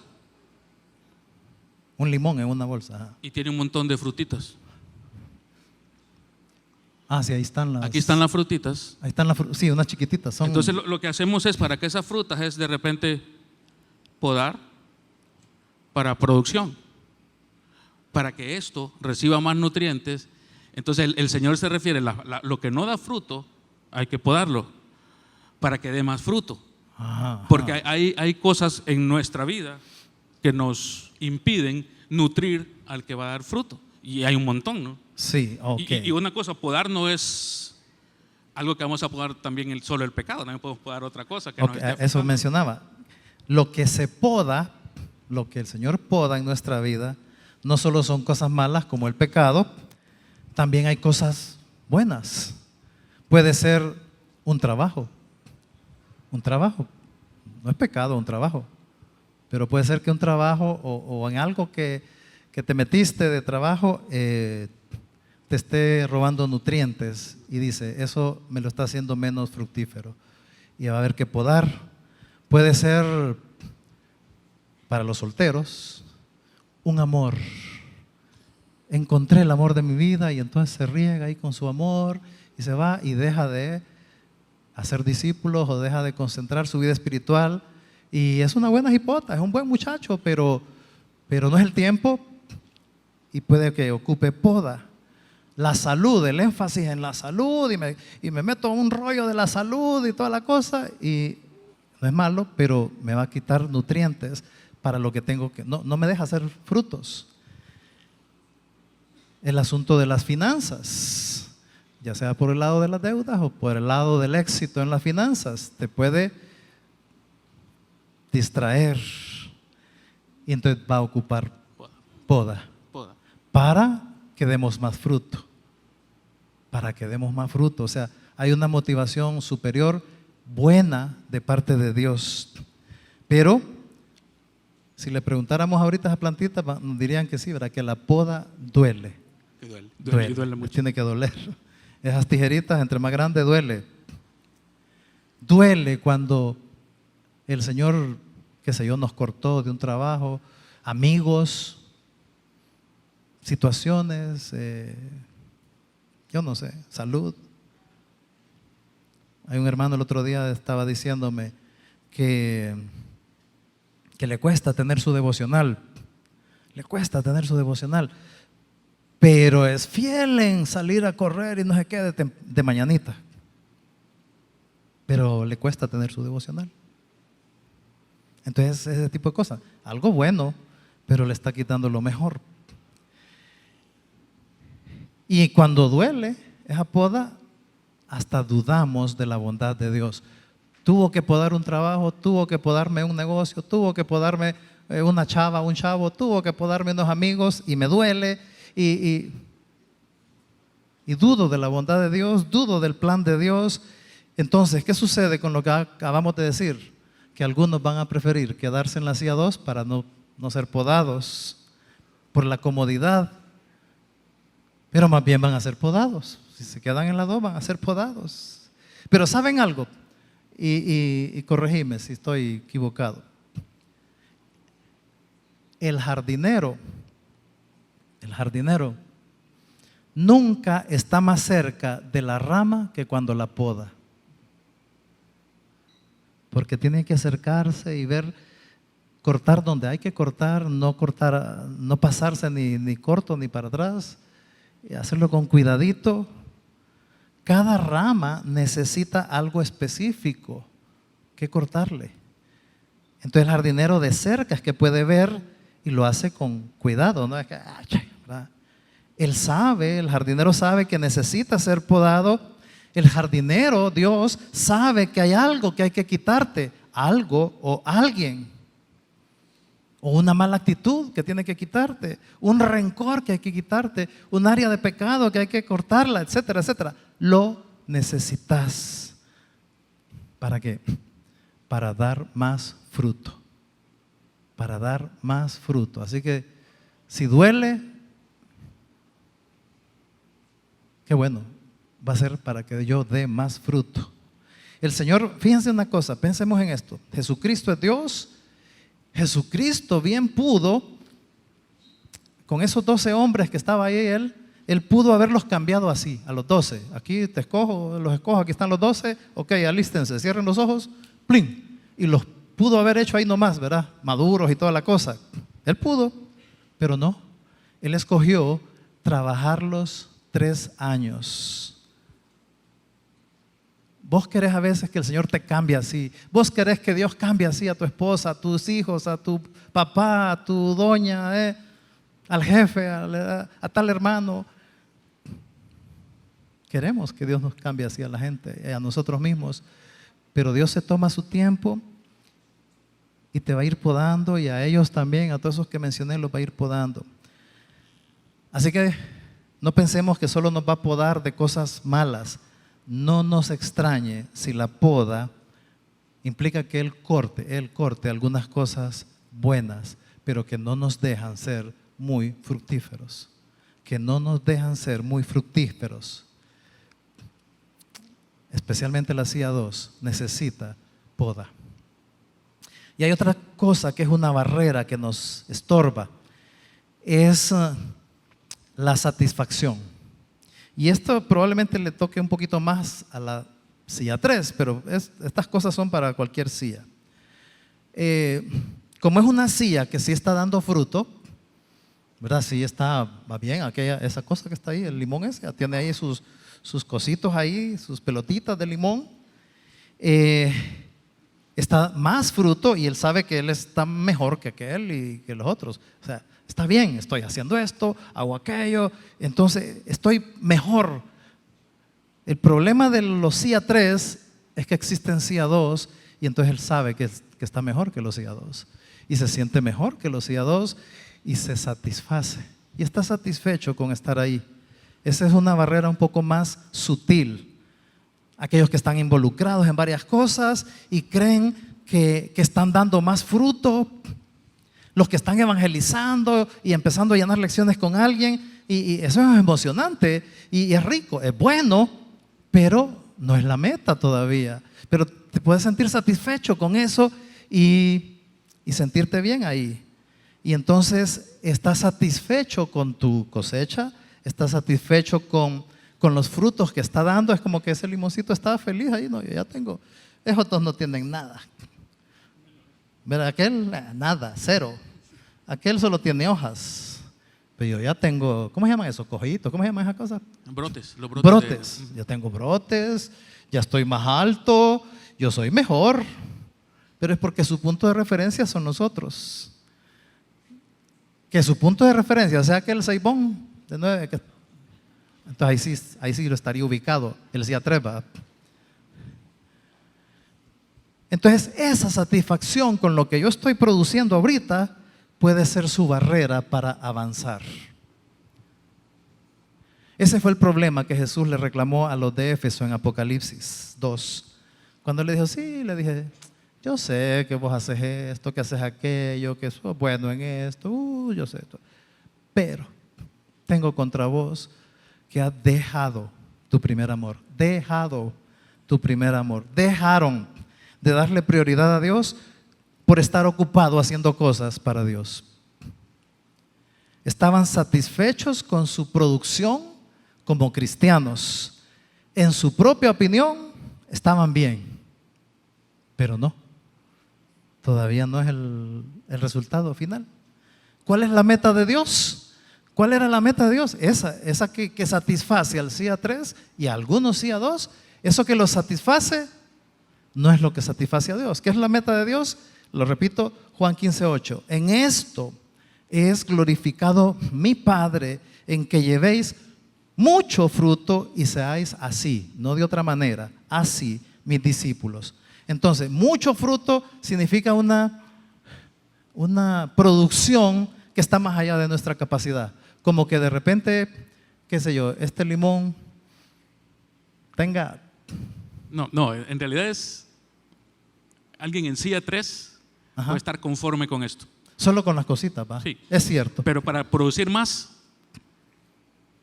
Un limón en una bolsa. Ajá. Y tiene un montón de frutitas. Ah, sí, ahí están las. Aquí están las frutitas. Ahí están sí, unas chiquititas. Son. Entonces lo que hacemos es, para que esas frutas es de repente podar para producción, para que esto reciba más nutrientes. Entonces el Señor se refiere, lo que no da fruto, hay que podarlo para que dé más fruto. Ajá. Porque hay cosas en nuestra vida que nos impiden nutrir al que va a dar fruto. Y hay un montón, ¿no? Sí, ok. Y una cosa, podar no es algo que vamos a podar también solo el pecado, también podemos podar otra cosa que nos esté Eso afectando. mencionaba. Lo que se poda, lo que el Señor poda en nuestra vida, no solo son cosas malas como el pecado, también hay cosas buenas. Puede ser un trabajo. Un trabajo. No es pecado, un trabajo. Pero puede ser que un trabajo o en algo que te metiste de trabajo te esté robando nutrientes y dice, eso me lo está haciendo menos fructífero y va a haber que podar. Puede ser para los solteros un amor. Encontré el amor de mi vida y entonces se riega ahí con su amor y se va y deja de hacer discípulos o deja de concentrar su vida espiritual y es una buena jipota, es un buen muchacho, pero no es el tiempo y puede que ocupe poda. La salud, el énfasis en la salud y me meto en un rollo de la salud y toda la cosa y no es malo, pero me va a quitar nutrientes para lo que tengo que, no me deja hacer frutos. El asunto de las finanzas, ya sea por el lado de las deudas o por el lado del éxito en las finanzas, te puede distraer y entonces va a ocupar poda para que demos más fruto, para que demos más fruto. O sea, hay una motivación superior buena de parte de Dios. Pero si le preguntáramos ahorita a esa plantita, nos dirían que sí, ¿verdad? Que la poda duele. Duele mucho. Tiene que doler. Esas tijeritas, entre más grandes, duele. Duele cuando el Señor, qué sé yo, nos cortó de un trabajo, amigos, situaciones, yo no sé, salud. Hay un hermano el otro día estaba diciéndome que le cuesta tener su devocional, pero es fiel en salir a correr y no se quede de mañanita, pero le cuesta tener su devocional. Entonces ese tipo de cosas, algo bueno, pero le está quitando lo mejor. Y cuando duele esa poda, hasta dudamos de la bondad de Dios. Tuvo que podar un trabajo, tuvo que podarme un negocio, tuvo que podarme una chava, un chavo, tuvo que podarme unos amigos y me duele y dudo de la bondad de Dios, dudo del plan de Dios. Entonces, ¿qué sucede con lo que acabamos de decir? Que algunos van a preferir quedarse en la silla 2 para no ser podados por la comodidad. Pero más bien van a ser podados. Si se quedan en la 2 van a ser podados. Pero ¿saben algo? Y corregime si estoy equivocado. El jardinero nunca está más cerca de la rama que cuando la poda. Porque tiene que acercarse y ver, cortar donde hay que cortar, no pasarse ni corto ni para atrás. Y hacerlo con cuidadito. Cada rama necesita algo específico que cortarle. Entonces el jardinero de cerca es que puede ver y lo hace con cuidado, ¿no? Es que, ¿verdad? El jardinero sabe que necesita ser podado. El jardinero, Dios, sabe que hay algo que hay que quitarte, algo o alguien. O una mala actitud que tiene que quitarte, un rencor que hay que quitarte, un área de pecado que hay que cortarla, etcétera, etcétera. Lo necesitas. ¿Para qué? Para dar más fruto. Para dar más fruto. Así que si duele, qué bueno, va a ser para que yo dé más fruto. El Señor, fíjense una cosa, pensemos en esto. Jesucristo es Dios. Jesucristo bien pudo, con esos 12 hombres que estaba ahí él, Él pudo haberlos cambiado así, a los 12. Aquí te escojo, los escojo, aquí están los 12. Ok, alístense, cierren los ojos, plin. Y los pudo haber hecho ahí nomás, ¿verdad? Maduros y toda la cosa. Él pudo, pero no. Él escogió trabajarlos 3 años. Vos querés a veces que el Señor te cambie así. Vos querés que Dios cambie así a tu esposa, a tus hijos, a tu papá, a tu doña, al jefe, a tal hermano. Queremos que Dios nos cambie así a la gente, a nosotros mismos. Pero Dios se toma su tiempo y te va a ir podando, y a ellos también, a todos esos que mencioné, los va a ir podando. Así que no pensemos que solo nos va a podar de cosas malas. No nos extrañe si la poda implica que Él corte algunas cosas buenas, pero que no nos dejan ser muy fructíferos. Que no nos dejan ser muy fructíferos. Especialmente la CIA 2 necesita poda. Y hay otra cosa que es una barrera que nos estorba. Es la satisfacción. Y esto probablemente le toque un poquito más a la silla 3, pero estas cosas son para cualquier silla. Como es una silla que sí está dando fruto, ¿verdad? Sí va bien, esa cosa que está ahí, el limón ese, tiene ahí sus cositos ahí, sus pelotitas de limón. Está más fruto y él sabe que él está mejor que aquel y que los otros. O sea, está bien, estoy haciendo esto, hago aquello, entonces estoy mejor. El problema de los CIA 3 es que existen CIA 2 y entonces él sabe que está mejor que los CIA 2 y se siente mejor que los CIA 2 y se satisface y está satisfecho con estar ahí. Esa es una barrera un poco más sutil. Aquellos que están involucrados en varias cosas y creen que están dando más fruto, los que están evangelizando y empezando a llenar lecciones con alguien, y eso es emocionante y es rico, es bueno, pero no es la meta todavía. Pero te puedes sentir satisfecho con eso y sentirte bien ahí. Y entonces estás satisfecho con tu cosecha, estás satisfecho con los frutos que está dando. Es como que ese limoncito está feliz ahí. No, yo ya tengo, esos otros no tienen nada. ¿Verdad? Aquel, nada, cero. Aquel solo tiene hojas. Pero yo ya tengo, ¿cómo se llaman esos? Cojitos, ¿cómo se llaman esas cosas? Brotes, los brotes. Ya tengo brotes, ya estoy más alto, yo soy mejor. Pero es porque su punto de referencia son nosotros. Que su punto de referencia sea aquel Seibón de 9, entonces ahí sí lo estaría ubicado, el CIA 3, ¿verdad? Entonces esa satisfacción con lo que yo estoy produciendo ahorita puede ser su barrera para avanzar. Ese fue el problema que Jesús le reclamó a los de Éfeso en Apocalipsis 2. Cuando le dijo, sí, le dije, yo sé que vos haces esto, que haces aquello, que sos bueno en esto, yo sé esto. Pero tengo contra vos que has dejado tu primer amor. Dejado tu primer amor. Dejaron de darle prioridad a Dios por estar ocupado haciendo cosas para Dios. Estaban satisfechos con su producción como cristianos. En su propia opinión estaban bien, pero no. Todavía no es el resultado final. ¿Cuál es la meta de Dios? ¿Cuál era la meta de Dios? Esa que satisface al CIA 3 y a algunos CIA 2. Eso que los satisface no es lo que satisface a Dios. ¿Qué es la meta de Dios? Lo repito, Juan 15:8. En esto es glorificado mi Padre, en que llevéis mucho fruto y seáis así, no de otra manera, así mis discípulos. Entonces, mucho fruto significa una producción que está más allá de nuestra capacidad. Como que de repente, qué sé yo, este limón tenga... No, en realidad es alguien en CIA 3 puede estar conforme con esto. Solo con las cositas, ¿va? Sí. Es cierto. Pero para producir más,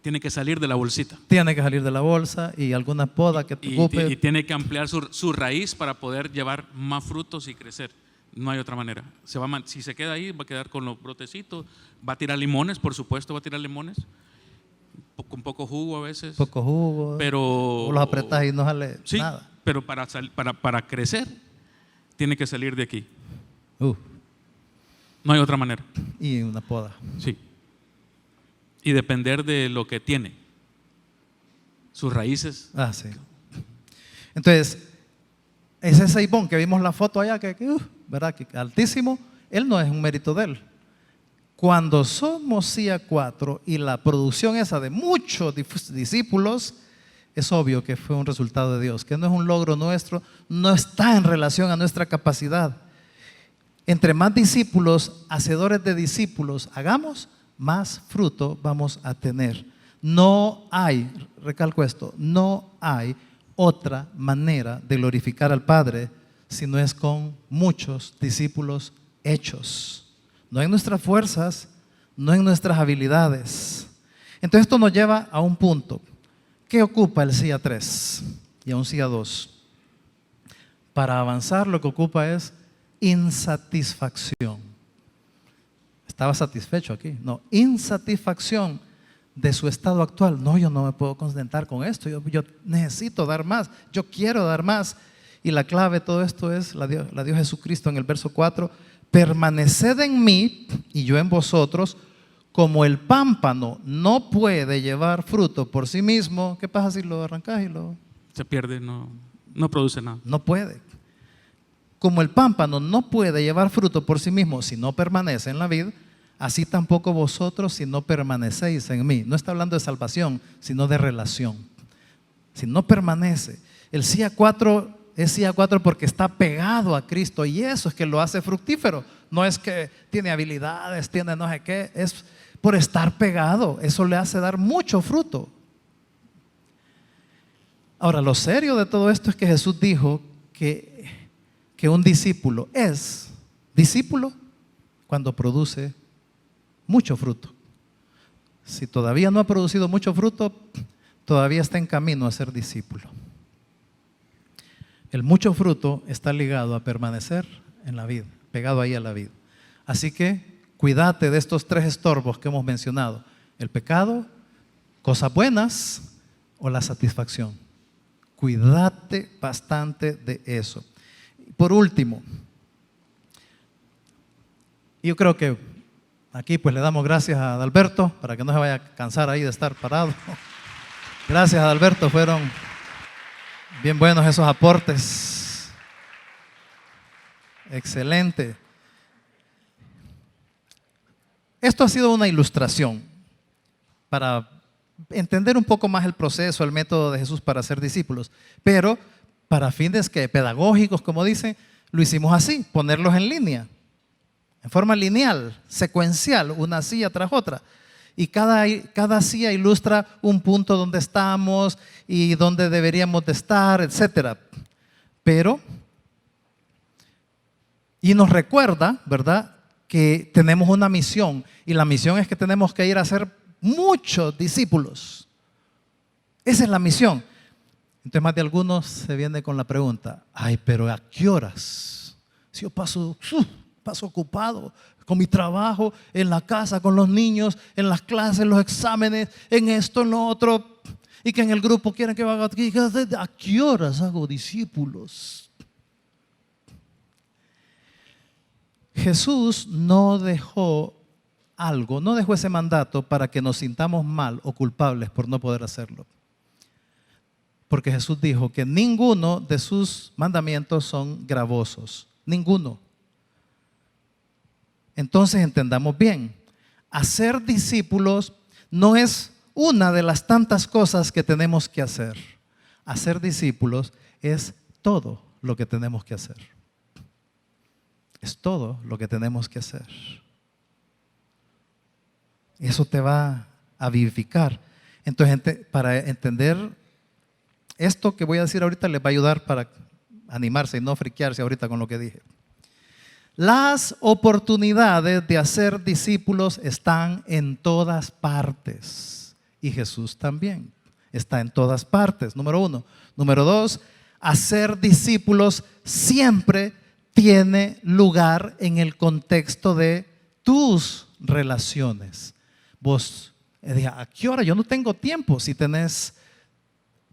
tiene que salir de la bolsita. Tiene que salir de la bolsa y alguna poda que te ocupe. Y tiene que ampliar su raíz para poder llevar más frutos y crecer. No hay otra manera. Si se queda ahí, va a quedar con los brotecitos. Va a tirar limones, por supuesto, va a tirar limones. con poco jugo a veces. Poco jugo. Pero O los apretás y no sale sí, nada. pero para crecer tiene que salir de aquí. No hay otra manera. Y una poda. Sí. Y depender de lo que tiene. Sus raíces. Sí. Entonces, ese Seibón que vimos la foto allá, ¿verdad? Que altísimo, él no es un mérito de él. Cuando somos CIA 4 y la producción esa de muchos discípulos, es obvio que fue un resultado de Dios, que no es un logro nuestro, no está en relación a nuestra capacidad. Entre más discípulos, hacedores de discípulos hagamos, más fruto vamos a tener. No hay, recalco esto, no hay otra manera de glorificar al Padre si no es con muchos discípulos hechos. No en nuestras fuerzas, no en nuestras habilidades. Entonces esto nos lleva a un punto. ¿Qué ocupa el CIA 3 y a un CIA 2? Para avanzar lo que ocupa es insatisfacción. ¿Estaba satisfecho aquí? No, insatisfacción de su estado actual. No, yo no me puedo contentar con esto, yo necesito dar más, yo quiero dar más. Y la clave de todo esto es la dio Jesucristo en el verso 4: permaneced en mí y yo en vosotros, como el pámpano no puede llevar fruto por sí mismo. ¿Qué pasa si lo arrancas y lo...? Se pierde, no produce nada. No puede. Como el pámpano no puede llevar fruto por sí mismo si no permanece en la vid, así tampoco vosotros si no permanecéis en mí. No está hablando de salvación, sino de relación. Si no permanece. El CIA 4 es CIA 4 porque está pegado a Cristo, y eso es que lo hace fructífero. No es que tiene habilidades, tiene no sé qué, es por estar pegado. Eso le hace dar mucho fruto. Ahora, lo serio de todo esto es que Jesús dijo que un discípulo es discípulo cuando produce mucho fruto. Si todavía no ha producido mucho fruto, todavía está en camino a ser discípulo. El mucho fruto está ligado a permanecer en la vida, pegado ahí a la vida. Así que cuídate de estos tres estorbos que hemos mencionado: el pecado, cosas buenas o la satisfacción. Cuídate bastante de eso. Por último, yo creo que aquí pues le damos gracias a Adalberto para que no se vaya a cansar ahí de estar parado. Gracias, Adalberto, fueron bien buenos esos aportes. Excelente. Esto ha sido una ilustración para entender un poco más el proceso, el método de Jesús para ser discípulos, pero para fines pedagógicos, como dicen, lo hicimos así: ponerlos en línea, en forma lineal, secuencial, una silla tras otra. Y cada silla ilustra un punto donde estamos y donde deberíamos de estar, etc. Y nos recuerda, ¿verdad?, que tenemos una misión, y la misión es que tenemos que ir a hacer muchos discípulos. Esa es la misión. Entonces más de algunos se viene con la pregunta: ay, pero ¿a qué horas? Si yo paso ocupado con mi trabajo, en la casa, con los niños, en las clases, los exámenes, en esto, en lo otro, y que en el grupo quieren que haga aquí. ¿A qué horas hago discípulos? Jesús no dejó ese mandato para que nos sintamos mal o culpables por no poder hacerlo. Porque Jesús dijo que ninguno de sus mandamientos son gravosos. Ninguno. Entonces entendamos bien: hacer discípulos no es una de las tantas cosas que tenemos que hacer. Hacer discípulos es todo lo que tenemos que hacer. Es todo lo que tenemos que hacer. Eso te va a vivificar. Entonces, para entender esto que voy a decir ahorita, les va a ayudar para animarse y no friquearse ahorita con lo que dije. Las oportunidades de hacer discípulos están en todas partes, y Jesús también está en todas partes, número 1. Número 2, hacer discípulos siempre tiene lugar en el contexto de tus relaciones. Vos Dije, ¿a qué hora? Yo no tengo tiempo. Si tenés,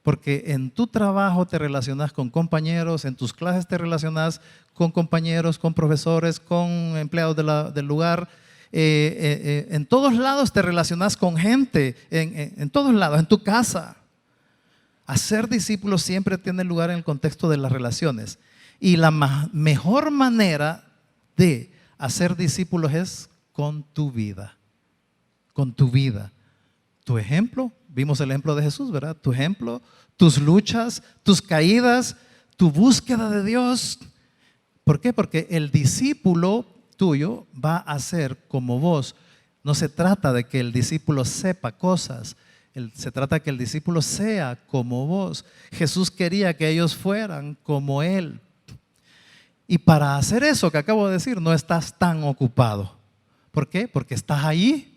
porque en tu trabajo te relacionas con compañeros, en tus clases te relacionas con compañeros, con profesores, con empleados del lugar. En todos lados te relacionas con gente, en todos lados, en tu casa. Hacer discípulos siempre tiene lugar en el contexto de las relaciones. Y la mejor manera de hacer discípulos es con tu vida. Con tu vida. Tu ejemplo, vimos el ejemplo de Jesús, ¿verdad? Tu ejemplo, tus luchas, tus caídas, tu búsqueda de Dios. ¿Por qué? Porque el discípulo tuyo va a ser como vos. No se trata de que el discípulo sepa cosas, se trata de que el discípulo sea como vos. Jesús quería que ellos fueran como Él. Y para hacer eso que acabo de decir, no estás tan ocupado. ¿Por qué? Porque estás ahí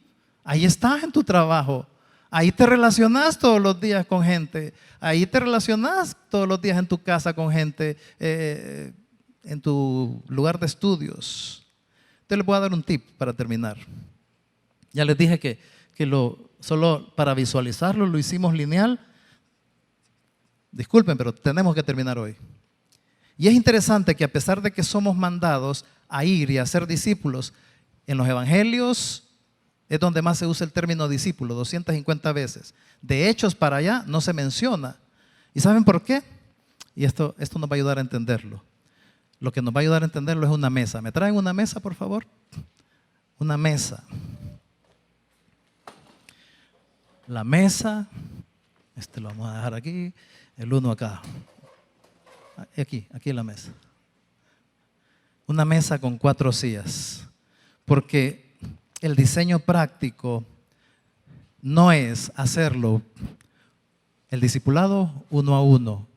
estás en tu trabajo. Ahí te relacionas todos los días con gente. Ahí te relacionas todos los días en tu casa con gente, en tu lugar de estudios. Te les voy a dar un tip para terminar. Ya les dije que solo para visualizarlo lo hicimos lineal. Disculpen, pero tenemos que terminar hoy. Y es interesante que a pesar de que somos mandados a ir y a ser discípulos, en los evangelios es donde más se usa el término discípulo, 250 veces. De Hechos para allá no se menciona. ¿Y saben por qué? Y esto nos va a ayudar a entenderlo. Lo que nos va a ayudar a entenderlo es una mesa. ¿Me traen una mesa, por favor? Una mesa. La mesa, lo vamos a dejar aquí, el uno acá. Aquí en la mesa. Una mesa con 4 sillas. Porque el diseño práctico no es hacerlo, el discipulado 1 a 1,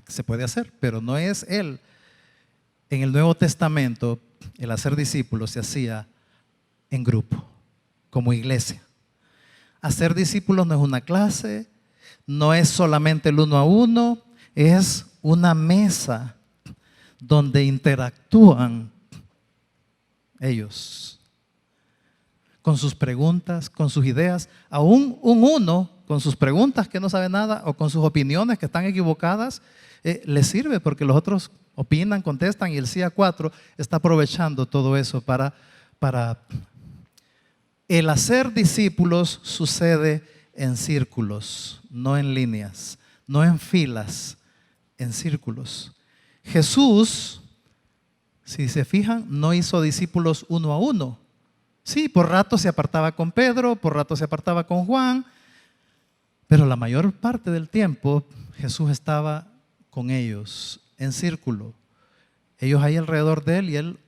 se puede hacer, pero no es él. En el Nuevo Testamento, el hacer discípulos se hacía en grupo, como iglesia. Hacer discípulos no es una clase, no es solamente el 1 a 1, es una mesa donde interactúan ellos con sus preguntas, con sus ideas, aún uno con sus preguntas que no sabe nada o con sus opiniones que están equivocadas, le sirve porque los otros opinan, contestan y el sí a 4 está aprovechando todo eso para el hacer discípulos sucede en círculos, no en líneas, no en filas, en círculos. Jesús, si se fijan, no hizo discípulos 1 a 1. Sí, por rato se apartaba con Pedro, por rato se apartaba con Juan, pero la mayor parte del tiempo Jesús estaba con ellos en círculo. Ellos ahí alrededor de él y él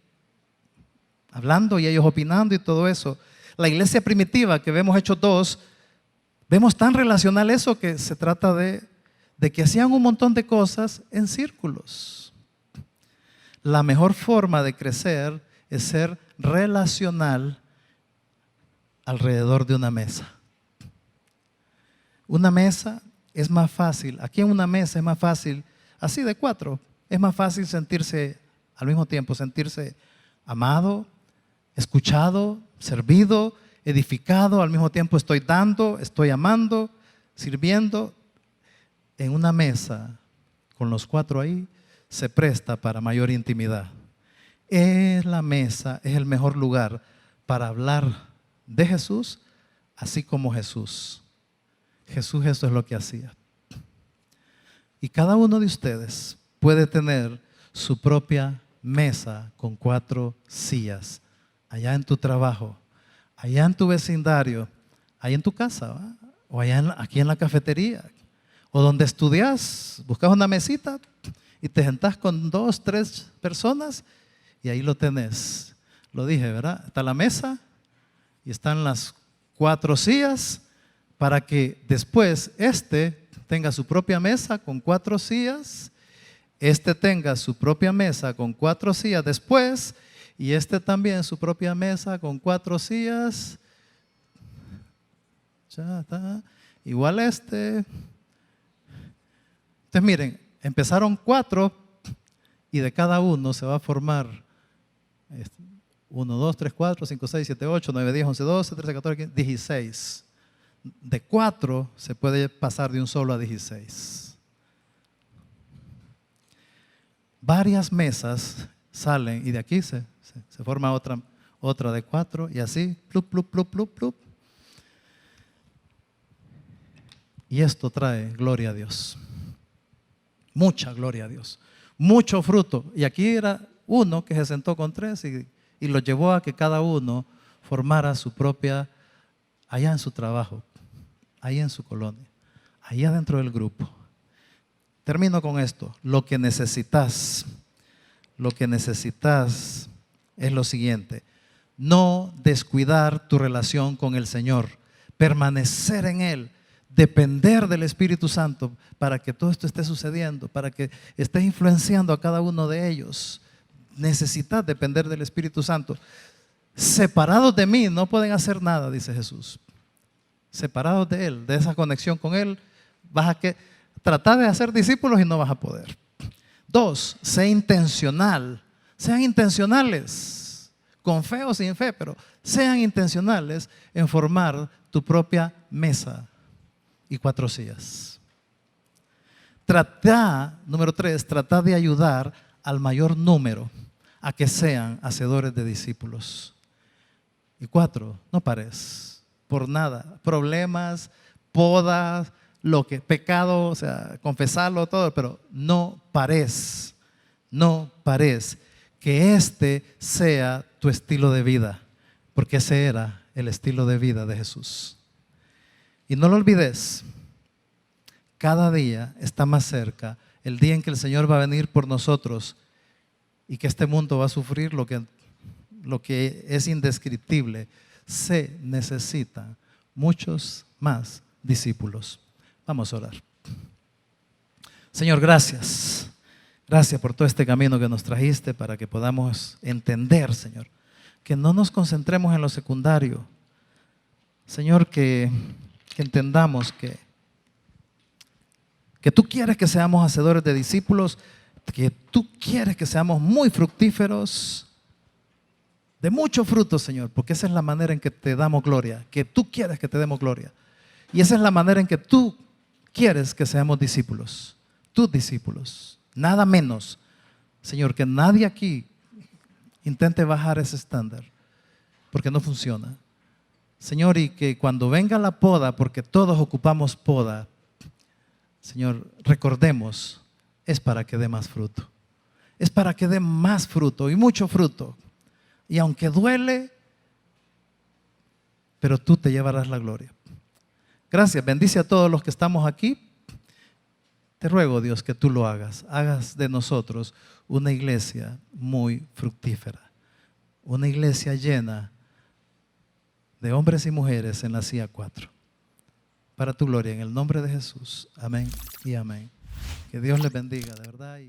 hablando y ellos opinando y todo eso. La iglesia primitiva que vemos Hechos 2, vemos tan relacional eso que se trata de que hacían un montón de cosas en círculos. La mejor forma de crecer es ser relacional alrededor de una mesa. Una mesa es más fácil, aquí en una mesa es más fácil, así de 4, es más fácil sentirse al mismo tiempo, sentirse amado, escuchado, servido, edificado, al mismo tiempo estoy dando, estoy amando, sirviendo. En una mesa, con los 4 ahí, se presta para mayor intimidad. La mesa es el mejor lugar para hablar de Jesús, así como Jesús. Jesús eso es lo que hacía. Y cada uno de ustedes puede tener su propia mesa con 4 sillas, allá en tu trabajo, allá en tu vecindario, allá en tu casa, ¿va? O allá aquí en la cafetería, o donde estudias, buscas una mesita y te sentás con 2, 3 personas y ahí lo tenés. Lo dije, ¿verdad? Está la mesa y están las 4 sillas para que después tenga su propia mesa con 4 sillas, tenga su propia mesa con 4 sillas después y también su propia mesa con 4 sillas. Ya está. Igual Entonces miren, empezaron 4 y de cada uno se va a formar 1, 2, 3, 4, 5, 6, 7, 8, 9, 10, 11, 12, 13, 14, 15, 16. de 4 se puede pasar de un solo a 16. Varias mesas salen y de aquí se forma otra de 4 y así, plup, plup, plup, plup, plup. Y esto trae gloria a Dios. Mucha gloria a Dios. Mucho fruto. Y aquí era uno que se sentó con 3 y lo llevó a que cada uno formara su propia, allá en su trabajo, allá en su colonia, allá dentro del grupo. Termino con esto. Lo que necesitas es lo siguiente: no descuidar tu relación con el Señor, permanecer en Él, depender del Espíritu Santo para que todo esto esté sucediendo, para que estés influenciando a cada uno de ellos. Necesitas depender del Espíritu Santo. Separados de mí no pueden hacer nada, dice Jesús. Separados de Él, de esa conexión con Él, vas a tratar de hacer discípulos y no vas a poder. 2, sé intencional. Sean intencionales, con fe o sin fe, pero sean intencionales en formar tu propia mesa y 4 sillas. Número 3, trata de ayudar al mayor número a que sean hacedores de discípulos. Y 4, no pares por nada, problemas, podas, pecado, o sea, confesarlo todo, pero no pares, que este sea tu estilo de vida, porque ese era el estilo de vida de Jesús. Y no lo olvides, cada día está más cerca el día en que el Señor va a venir por nosotros y que este mundo va a sufrir lo que es indescriptible. Se necesitan muchos más discípulos. Vamos a orar. Señor, gracias. Gracias por todo este camino que nos trajiste para que podamos entender, Señor, que no nos concentremos en lo secundario. Señor, que entendamos que tú quieres que seamos hacedores de discípulos, que tú quieres que seamos muy fructíferos, de mucho fruto, Señor, porque esa es la manera en que te damos gloria, que tú quieres que te demos gloria. Y esa es la manera en que tú quieres que seamos discípulos, tus discípulos, nada menos. Señor, que nadie aquí intente bajar ese estándar, porque no funciona. Señor, y que cuando venga la poda, porque todos ocupamos poda, Señor, recordemos, es para que dé más fruto. Es para que dé más fruto y mucho fruto. Y aunque duele, pero tú te llevarás la gloria. Gracias, bendice a todos los que estamos aquí. Te ruego, Dios, que tú lo hagas. Hagas de nosotros una iglesia muy fructífera. Una iglesia llena de hombres y mujeres en la CIA 4. Para tu gloria, en el nombre de Jesús. Amén y amén. Que Dios les bendiga, de verdad.